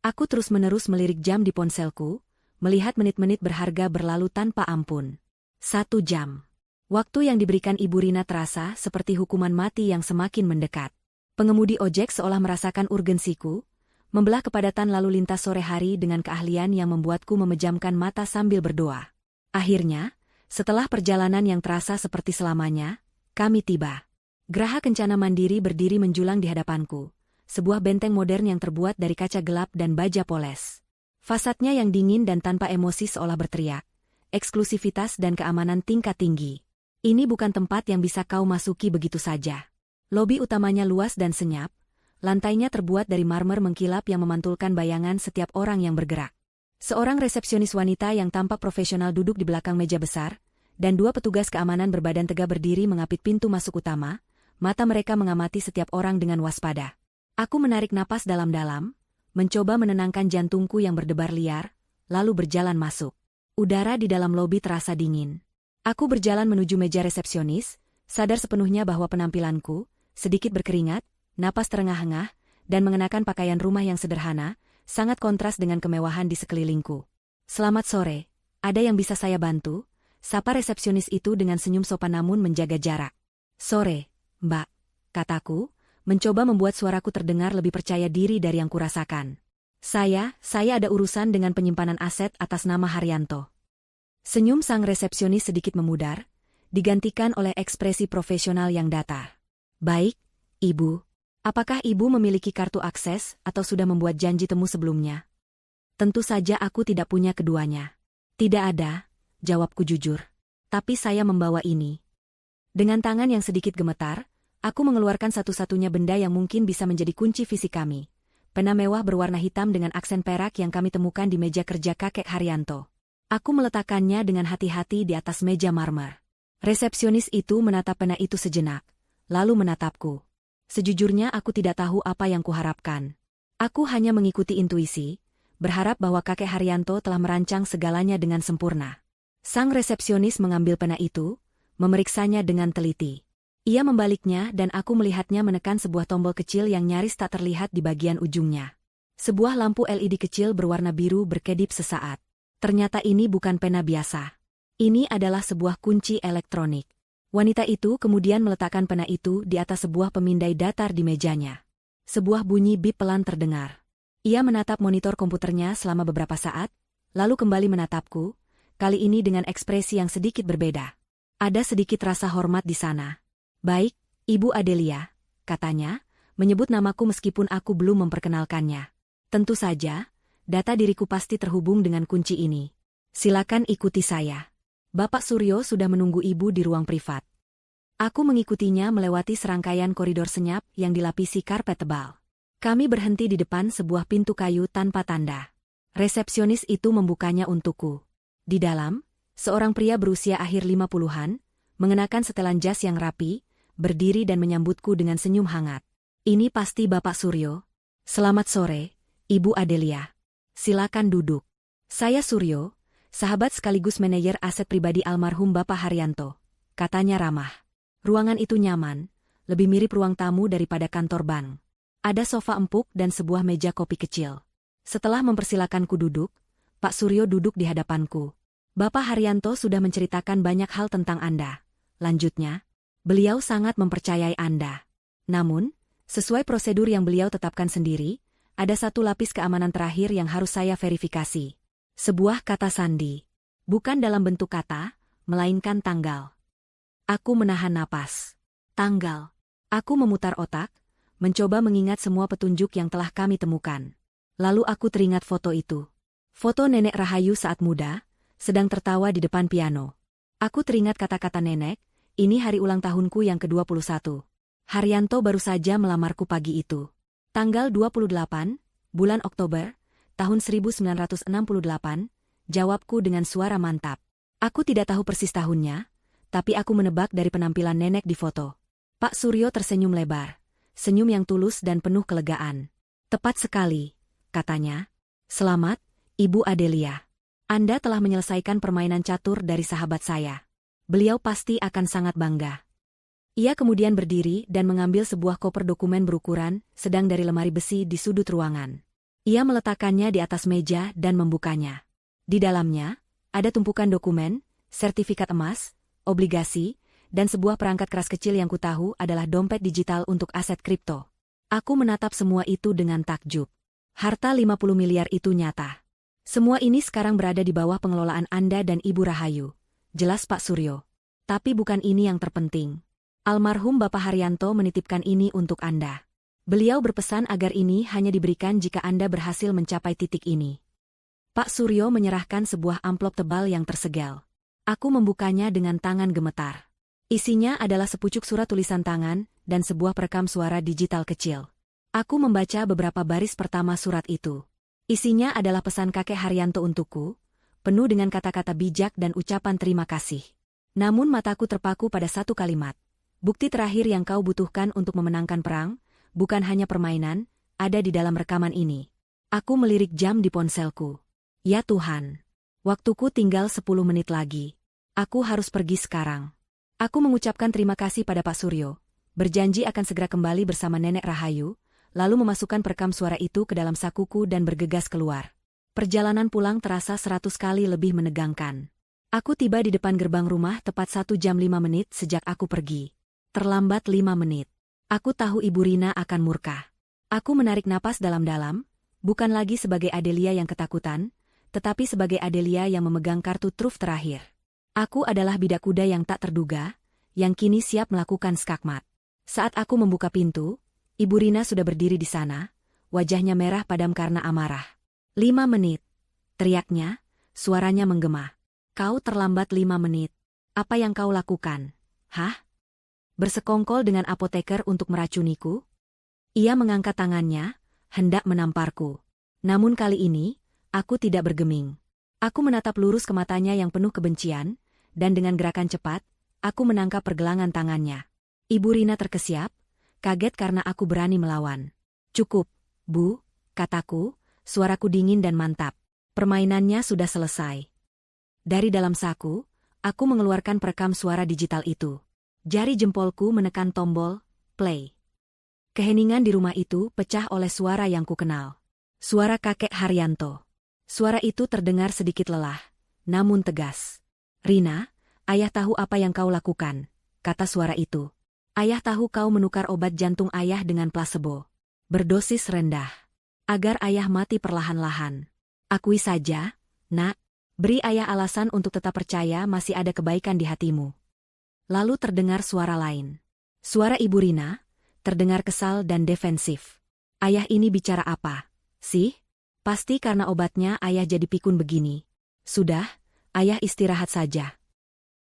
Aku terus-menerus melirik jam di ponselku, melihat menit-menit berharga berlalu tanpa ampun. 1 jam. Waktu yang diberikan Ibu Rina terasa seperti hukuman mati yang semakin mendekat. Pengemudi ojek seolah merasakan urgensiku, membelah kepadatan lalu lintas sore hari dengan keahlian yang membuatku memejamkan mata sambil berdoa. Akhirnya, setelah perjalanan yang terasa seperti selamanya, kami tiba. Geraha Kencana Mandiri berdiri menjulang di hadapanku, sebuah benteng modern yang terbuat dari kaca gelap dan baja poles. Fasadnya yang dingin dan tanpa emosi seolah berteriak, eksklusivitas dan keamanan tingkat tinggi. Ini bukan tempat yang bisa kau masuki begitu saja. Lobi utamanya luas dan senyap, lantainya terbuat dari marmer mengkilap yang memantulkan bayangan setiap orang yang bergerak. Seorang resepsionis wanita yang tampak profesional duduk di belakang meja besar, dan 2 petugas keamanan berbadan tegap berdiri mengapit pintu masuk utama, mata mereka mengamati setiap orang dengan waspada. Aku menarik napas dalam-dalam, mencoba menenangkan jantungku yang berdebar liar, lalu berjalan masuk. Udara di dalam lobi terasa dingin. Aku berjalan menuju meja resepsionis, sadar sepenuhnya bahwa penampilanku, sedikit berkeringat, napas terengah-engah, dan mengenakan pakaian rumah yang sederhana, sangat kontras dengan kemewahan di sekelilingku. Selamat sore, ada yang bisa saya bantu? Sapa resepsionis itu dengan senyum sopan namun menjaga jarak. Sore, Mbak, kataku, mencoba membuat suaraku terdengar lebih percaya diri dari yang kurasakan. Saya ada urusan dengan penyimpanan aset atas nama Haryanto. Senyum sang resepsionis sedikit memudar, digantikan oleh ekspresi profesional yang datar. Baik, Ibu. Apakah Ibu memiliki kartu akses atau sudah membuat janji temu sebelumnya? Tentu saja aku tidak punya keduanya. Tidak ada, jawabku jujur. Tapi saya membawa ini. Dengan tangan yang sedikit gemetar, aku mengeluarkan satu-satunya benda yang mungkin bisa menjadi kunci fisik kami. Pena mewah berwarna hitam dengan aksen perak yang kami temukan di meja kerja kakek Haryanto. Aku meletakkannya dengan hati-hati di atas meja marmer. Resepsionis itu menatap pena itu sejenak, lalu menatapku. Sejujurnya aku tidak tahu apa yang kuharapkan. Aku hanya mengikuti intuisi, berharap bahwa kakek Haryanto telah merancang segalanya dengan sempurna. Sang resepsionis mengambil pena itu, memeriksanya dengan teliti. Ia membaliknya dan aku melihatnya menekan sebuah tombol kecil yang nyaris tak terlihat di bagian ujungnya. Sebuah lampu LED kecil berwarna biru berkedip sesaat. Ternyata ini bukan pena biasa. Ini adalah sebuah kunci elektronik. Wanita itu kemudian meletakkan pena itu di atas sebuah pemindai datar di mejanya. Sebuah bunyi bip pelan terdengar. Ia menatap monitor komputernya selama beberapa saat, lalu kembali menatapku, kali ini dengan ekspresi yang sedikit berbeda. Ada sedikit rasa hormat di sana. Baik, Ibu Adelia, katanya, menyebut namaku meskipun aku belum memperkenalkannya. Tentu saja, data diriku pasti terhubung dengan kunci ini. Silakan ikuti saya. Bapak Suryo sudah menunggu Ibu di ruang privat. Aku mengikutinya melewati serangkaian koridor senyap yang dilapisi karpet tebal. Kami berhenti di depan sebuah pintu kayu tanpa tanda. Resepsionis itu membukanya untukku. Di dalam, seorang pria berusia akhir 50-an, mengenakan setelan jas yang rapi, berdiri dan menyambutku dengan senyum hangat. Ini pasti Bapak Suryo. Selamat sore, Ibu Adelia. Silakan duduk. Saya Suryo, sahabat sekaligus manajer aset pribadi almarhum Bapak Haryanto, katanya ramah. Ruangan itu nyaman, lebih mirip ruang tamu daripada kantor bank. Ada sofa empuk dan sebuah meja kopi kecil. Setelah mempersilakanku duduk, Pak Suryo duduk di hadapanku. Bapak Haryanto sudah menceritakan banyak hal tentang Anda. Lanjutnya, beliau sangat mempercayai Anda. Namun, sesuai prosedur yang beliau tetapkan sendiri, ada satu lapis keamanan terakhir yang harus saya verifikasi. Sebuah kata sandi. Bukan dalam bentuk kata, melainkan tanggal. Aku menahan napas. Tanggal. Aku memutar otak, mencoba mengingat semua petunjuk yang telah kami temukan. Lalu aku teringat foto itu. Foto Nenek Rahayu saat muda, sedang tertawa di depan piano. Aku teringat kata-kata nenek, ini hari ulang tahunku yang ke-21. Haryanto baru saja melamarku pagi itu. Tanggal 28, bulan Oktober, tahun 1968, jawabku dengan suara mantap. Aku tidak tahu persis tahunnya, tapi aku menebak dari penampilan nenek di foto. Pak Suryo tersenyum lebar. Senyum yang tulus dan penuh kelegaan. Tepat sekali, katanya. Selamat, Ibu Adelia. Anda telah menyelesaikan permainan catur dari sahabat saya. Beliau pasti akan sangat bangga. Ia kemudian berdiri dan mengambil sebuah koper dokumen berukuran sedang dari lemari besi di sudut ruangan. Ia meletakkannya di atas meja dan membukanya. Di dalamnya, ada tumpukan dokumen, sertifikat emas, obligasi, dan sebuah perangkat keras kecil yang kutahu adalah dompet digital untuk aset kripto. Aku menatap semua itu dengan takjub. Harta 50 miliar itu nyata. Semua ini sekarang berada di bawah pengelolaan Anda dan Ibu Rahayu. Jelas Pak Suryo. Tapi bukan ini yang terpenting. Almarhum Bapak Haryanto menitipkan ini untuk Anda. Beliau berpesan agar ini hanya diberikan jika Anda berhasil mencapai titik ini. Pak Suryo menyerahkan sebuah amplop tebal yang tersegel. Aku membukanya dengan tangan gemetar. Isinya adalah sepucuk surat tulisan tangan dan sebuah perekam suara digital kecil. Aku membaca beberapa baris pertama surat itu. Isinya adalah pesan kakek Haryanto untukku, penuh dengan kata-kata bijak dan ucapan terima kasih. Namun mataku terpaku pada satu kalimat. Bukti terakhir yang kau butuhkan untuk memenangkan perang, bukan hanya permainan, ada di dalam rekaman ini. Aku melirik jam di ponselku. Ya Tuhan. Waktuku tinggal 10 menit lagi. Aku harus pergi sekarang. Aku mengucapkan terima kasih pada Pak Suryo, berjanji akan segera kembali bersama Nenek Rahayu, lalu memasukkan perekam suara itu ke dalam sakuku dan bergegas keluar. Perjalanan pulang terasa 100 kali lebih menegangkan. Aku tiba di depan gerbang rumah tepat 1 jam 5 menit sejak aku pergi. Terlambat 5 menit. Aku tahu Ibu Rina akan murka. Aku menarik napas dalam-dalam, bukan lagi sebagai Adelia yang ketakutan, tetapi sebagai Adelia yang memegang kartu truf terakhir. Aku adalah bidak kuda yang tak terduga, yang kini siap melakukan skakmat. Saat aku membuka pintu, Ibu Rina sudah berdiri di sana, wajahnya merah padam karena amarah. 5 menit, teriaknya, suaranya menggema. Kau terlambat 5 menit. Apa yang kau lakukan? Hah? Bersekongkol dengan apoteker untuk meracuniku? Ia mengangkat tangannya, hendak menamparku. Namun kali ini, aku tidak bergeming. Aku menatap lurus ke matanya yang penuh kebencian, dan dengan gerakan cepat, aku menangkap pergelangan tangannya. Ibu Rina terkesiap, kaget karena aku berani melawan. Cukup, Bu, kataku, suaraku dingin dan mantap. Permainannya sudah selesai. Dari dalam saku, aku mengeluarkan perekam suara digital itu. Jari jempolku menekan tombol play. Keheningan di rumah itu pecah oleh suara yang kukenal. Suara kakek Haryanto. Suara itu terdengar sedikit lelah, namun tegas. Rina, ayah tahu apa yang kau lakukan, kata suara itu. Ayah tahu kau menukar obat jantung ayah dengan plasebo. Berdosis rendah. Agar ayah mati perlahan-lahan. Akui saja, nak. Beri ayah alasan untuk tetap percaya masih ada kebaikan di hatimu. Lalu terdengar suara lain. Suara Ibu Rina, terdengar kesal dan defensif. Ayah ini bicara apa, sih? Pasti karena obatnya ayah jadi pikun begini. Sudah, ayah istirahat saja.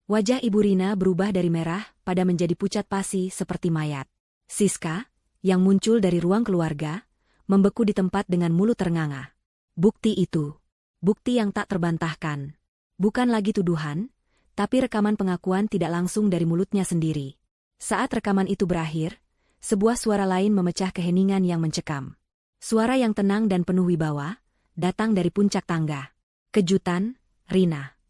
Wajah Ibu Rina berubah dari merah pada menjadi pucat pasi seperti mayat. Siska, yang muncul dari ruang keluarga, membeku di tempat dengan mulut ternganga. Bukti itu. Bukti yang tak terbantahkan. Bukan lagi tuduhan, tapi rekaman pengakuan tidak langsung dari mulutnya sendiri. Saat rekaman itu berakhir, sebuah suara lain memecah keheningan yang mencekam. Suara yang tenang dan penuh wibawa, datang dari puncak tangga. Kejutan, Rina.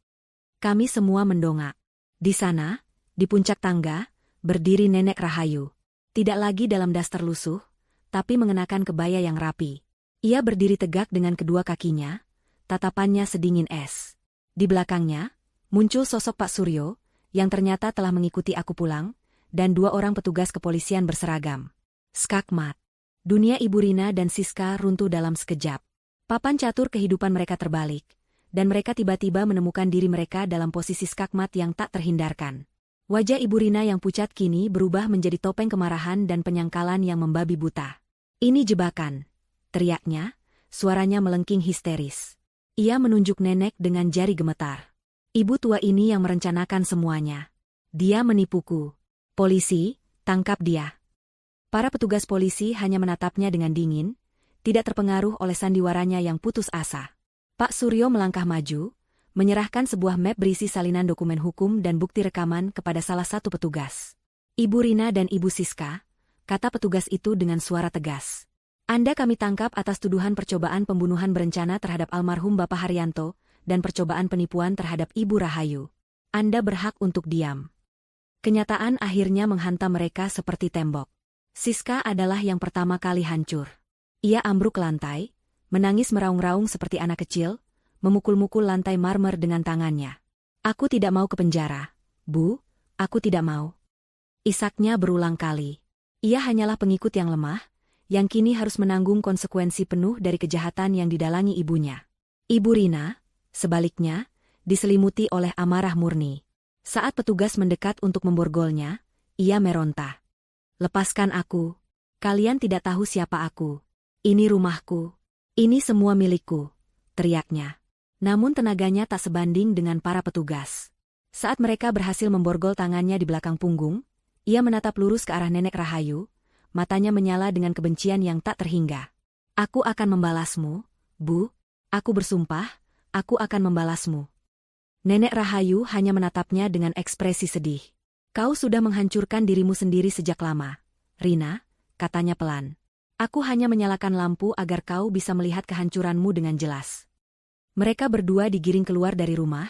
Kami semua mendongak. Di sana, di puncak tangga, berdiri Nenek Rahayu. Tidak lagi dalam daster lusuh, tapi mengenakan kebaya yang rapi. Ia berdiri tegak dengan kedua kakinya, tatapannya sedingin es. Di belakangnya, muncul sosok Pak Suryo, yang ternyata telah mengikuti aku pulang, dan 2 orang petugas kepolisian berseragam. Skakmat. Dunia Ibu Rina dan Siska runtuh dalam sekejap. Papan catur kehidupan mereka terbalik, dan mereka tiba-tiba menemukan diri mereka dalam posisi skakmat yang tak terhindarkan. Wajah Ibu Rina yang pucat kini berubah menjadi topeng kemarahan dan penyangkalan yang membabi buta. Ini jebakan, teriaknya, suaranya melengking histeris. Ia menunjuk nenek dengan jari gemetar. Ibu tua ini yang merencanakan semuanya. Dia menipuku. Polisi, tangkap dia. Para petugas polisi hanya menatapnya dengan dingin, tidak terpengaruh oleh sandiwaranya yang putus asa. Pak Suryo melangkah maju, menyerahkan sebuah map berisi salinan dokumen hukum dan bukti rekaman kepada salah satu petugas. Ibu Rina dan Ibu Siska, kata petugas itu dengan suara tegas. Anda kami tangkap atas tuduhan percobaan pembunuhan berencana terhadap almarhum Bapak Haryanto dan percobaan penipuan terhadap Ibu Rahayu. Anda berhak untuk diam. Kenyataan akhirnya menghantam mereka seperti tembok. Siska adalah yang pertama kali hancur. Ia ambruk ke lantai, menangis meraung-raung seperti anak kecil, memukul-mukul lantai marmer dengan tangannya. Aku tidak mau ke penjara, Bu, aku tidak mau. Isaknya berulang kali. Ia hanyalah pengikut yang lemah, yang kini harus menanggung konsekuensi penuh dari kejahatan yang didalangi ibunya. Ibu Rina, sebaliknya, diselimuti oleh amarah murni. Saat petugas mendekat untuk memborgolnya, ia meronta. Lepaskan aku. Kalian tidak tahu siapa aku. Ini rumahku. Ini semua milikku, teriaknya. Namun tenaganya tak sebanding dengan para petugas. Saat mereka berhasil memborgol tangannya di belakang punggung, ia menatap lurus ke arah Nenek Rahayu, matanya menyala dengan kebencian yang tak terhingga. Aku akan membalasmu, Bu. Aku bersumpah, aku akan membalasmu. Nenek Rahayu hanya menatapnya dengan ekspresi sedih. Kau sudah menghancurkan dirimu sendiri sejak lama, Rina, katanya pelan. Aku hanya menyalakan lampu agar kau bisa melihat kehancuranmu dengan jelas. Mereka berdua digiring keluar dari rumah,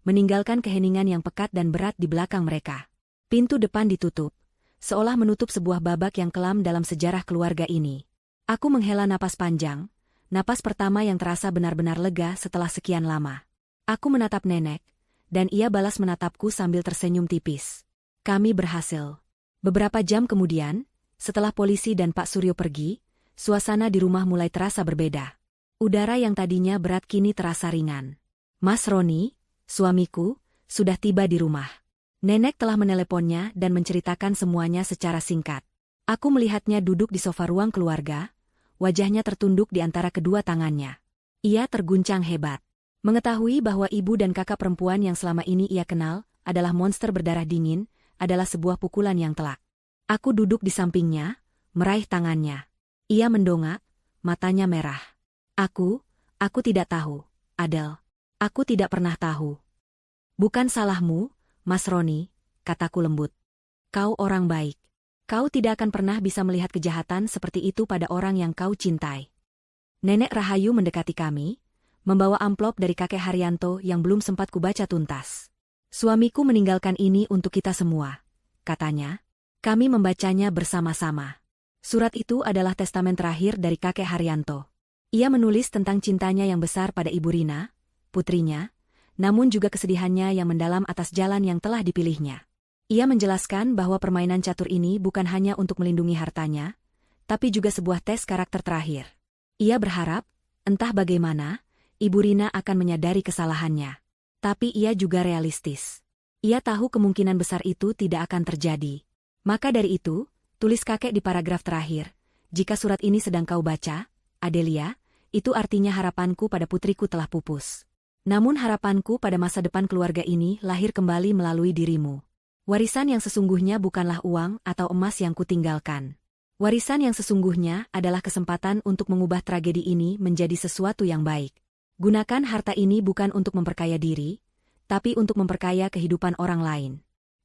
meninggalkan keheningan yang pekat dan berat di belakang mereka. Pintu depan ditutup, seolah menutup sebuah babak yang kelam dalam sejarah keluarga ini. Aku menghela napas panjang, napas pertama yang terasa benar-benar lega setelah sekian lama. Aku menatap nenek, dan ia balas menatapku sambil tersenyum tipis. Kami berhasil. Beberapa jam kemudian, setelah polisi dan Pak Suryo pergi, suasana di rumah mulai terasa berbeda. Udara yang tadinya berat kini terasa ringan. Mas Roni, suamiku, sudah tiba di rumah. Nenek telah meneleponnya dan menceritakan semuanya secara singkat. Aku melihatnya duduk di sofa ruang keluarga, wajahnya tertunduk di antara kedua tangannya. Ia terguncang hebat. Mengetahui bahwa ibu dan kakak perempuan yang selama ini ia kenal adalah monster berdarah dingin, adalah sebuah pukulan yang telak. Aku duduk di sampingnya, meraih tangannya. Ia mendongak, matanya merah. Aku tidak tahu, Adele. Aku tidak pernah tahu. Bukan salahmu, Mas Roni, kataku lembut. Kau orang baik. Kau tidak akan pernah bisa melihat kejahatan seperti itu pada orang yang kau cintai. Nenek Rahayu mendekati kami, membawa amplop dari kakek Haryanto yang belum sempat kubaca tuntas. Suamiku meninggalkan ini untuk kita semua, katanya. Kami membacanya bersama-sama. Surat itu adalah testamen terakhir dari kakek Haryanto. Ia menulis tentang cintanya yang besar pada Ibu Rina, putrinya, namun juga kesedihannya yang mendalam atas jalan yang telah dipilihnya. Ia menjelaskan bahwa permainan catur ini bukan hanya untuk melindungi hartanya, tapi juga sebuah tes karakter terakhir. Ia berharap, entah bagaimana, Ibu Rina akan menyadari kesalahannya. Tapi ia juga realistis. Ia tahu kemungkinan besar itu tidak akan terjadi. Maka dari itu, tulis kakek di paragraf terakhir, jika surat ini sedang kau baca, Adelia, itu artinya harapanku pada putriku telah pupus. Namun harapanku pada masa depan keluarga ini lahir kembali melalui dirimu. Warisan yang sesungguhnya bukanlah uang atau emas yang kutinggalkan. Warisan yang sesungguhnya adalah kesempatan untuk mengubah tragedi ini menjadi sesuatu yang baik. Gunakan harta ini bukan untuk memperkaya diri, tapi untuk memperkaya kehidupan orang lain.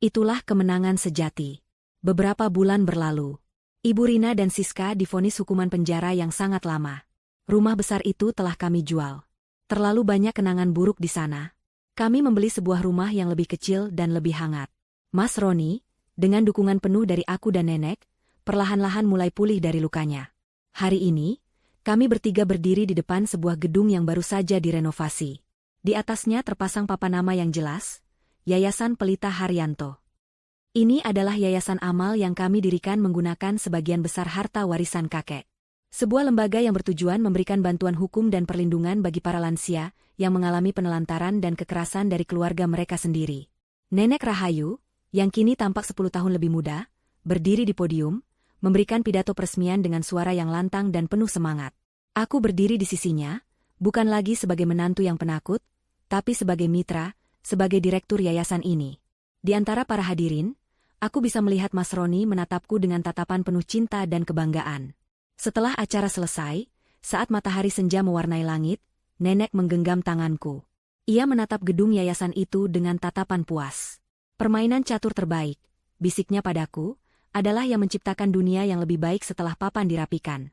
Itulah kemenangan sejati. Beberapa bulan berlalu. Ibu Rina dan Siska divonis hukuman penjara yang sangat lama. Rumah besar itu telah kami jual. Terlalu banyak kenangan buruk di sana. Kami membeli sebuah rumah yang lebih kecil dan lebih hangat. Mas Roni, dengan dukungan penuh dari aku dan nenek, perlahan-lahan mulai pulih dari lukanya. Hari ini, kami bertiga berdiri di depan sebuah gedung yang baru saja direnovasi. Di atasnya terpasang papan nama yang jelas, Yayasan Pelita Haryanto. Ini adalah yayasan amal yang kami dirikan menggunakan sebagian besar harta warisan kakek. Sebuah lembaga yang bertujuan memberikan bantuan hukum dan perlindungan bagi para lansia yang mengalami penelantaran dan kekerasan dari keluarga mereka sendiri. Nenek Rahayu, yang kini tampak 10 tahun lebih muda, berdiri di podium, memberikan pidato peresmian dengan suara yang lantang dan penuh semangat. Aku berdiri di sisinya, bukan lagi sebagai menantu yang penakut, tapi sebagai mitra, sebagai direktur yayasan ini. Di antara para hadirin, aku bisa melihat Mas Roni menatapku dengan tatapan penuh cinta dan kebanggaan. Setelah acara selesai, saat matahari senja mewarnai langit, nenek menggenggam tanganku. Ia menatap gedung yayasan itu dengan tatapan puas. Permainan catur terbaik, bisiknya padaku, adalah yang menciptakan dunia yang lebih baik setelah papan dirapikan.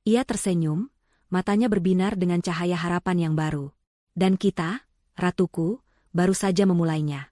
Ia tersenyum, matanya berbinar dengan cahaya harapan yang baru. Dan kita, ratuku, baru saja memulainya.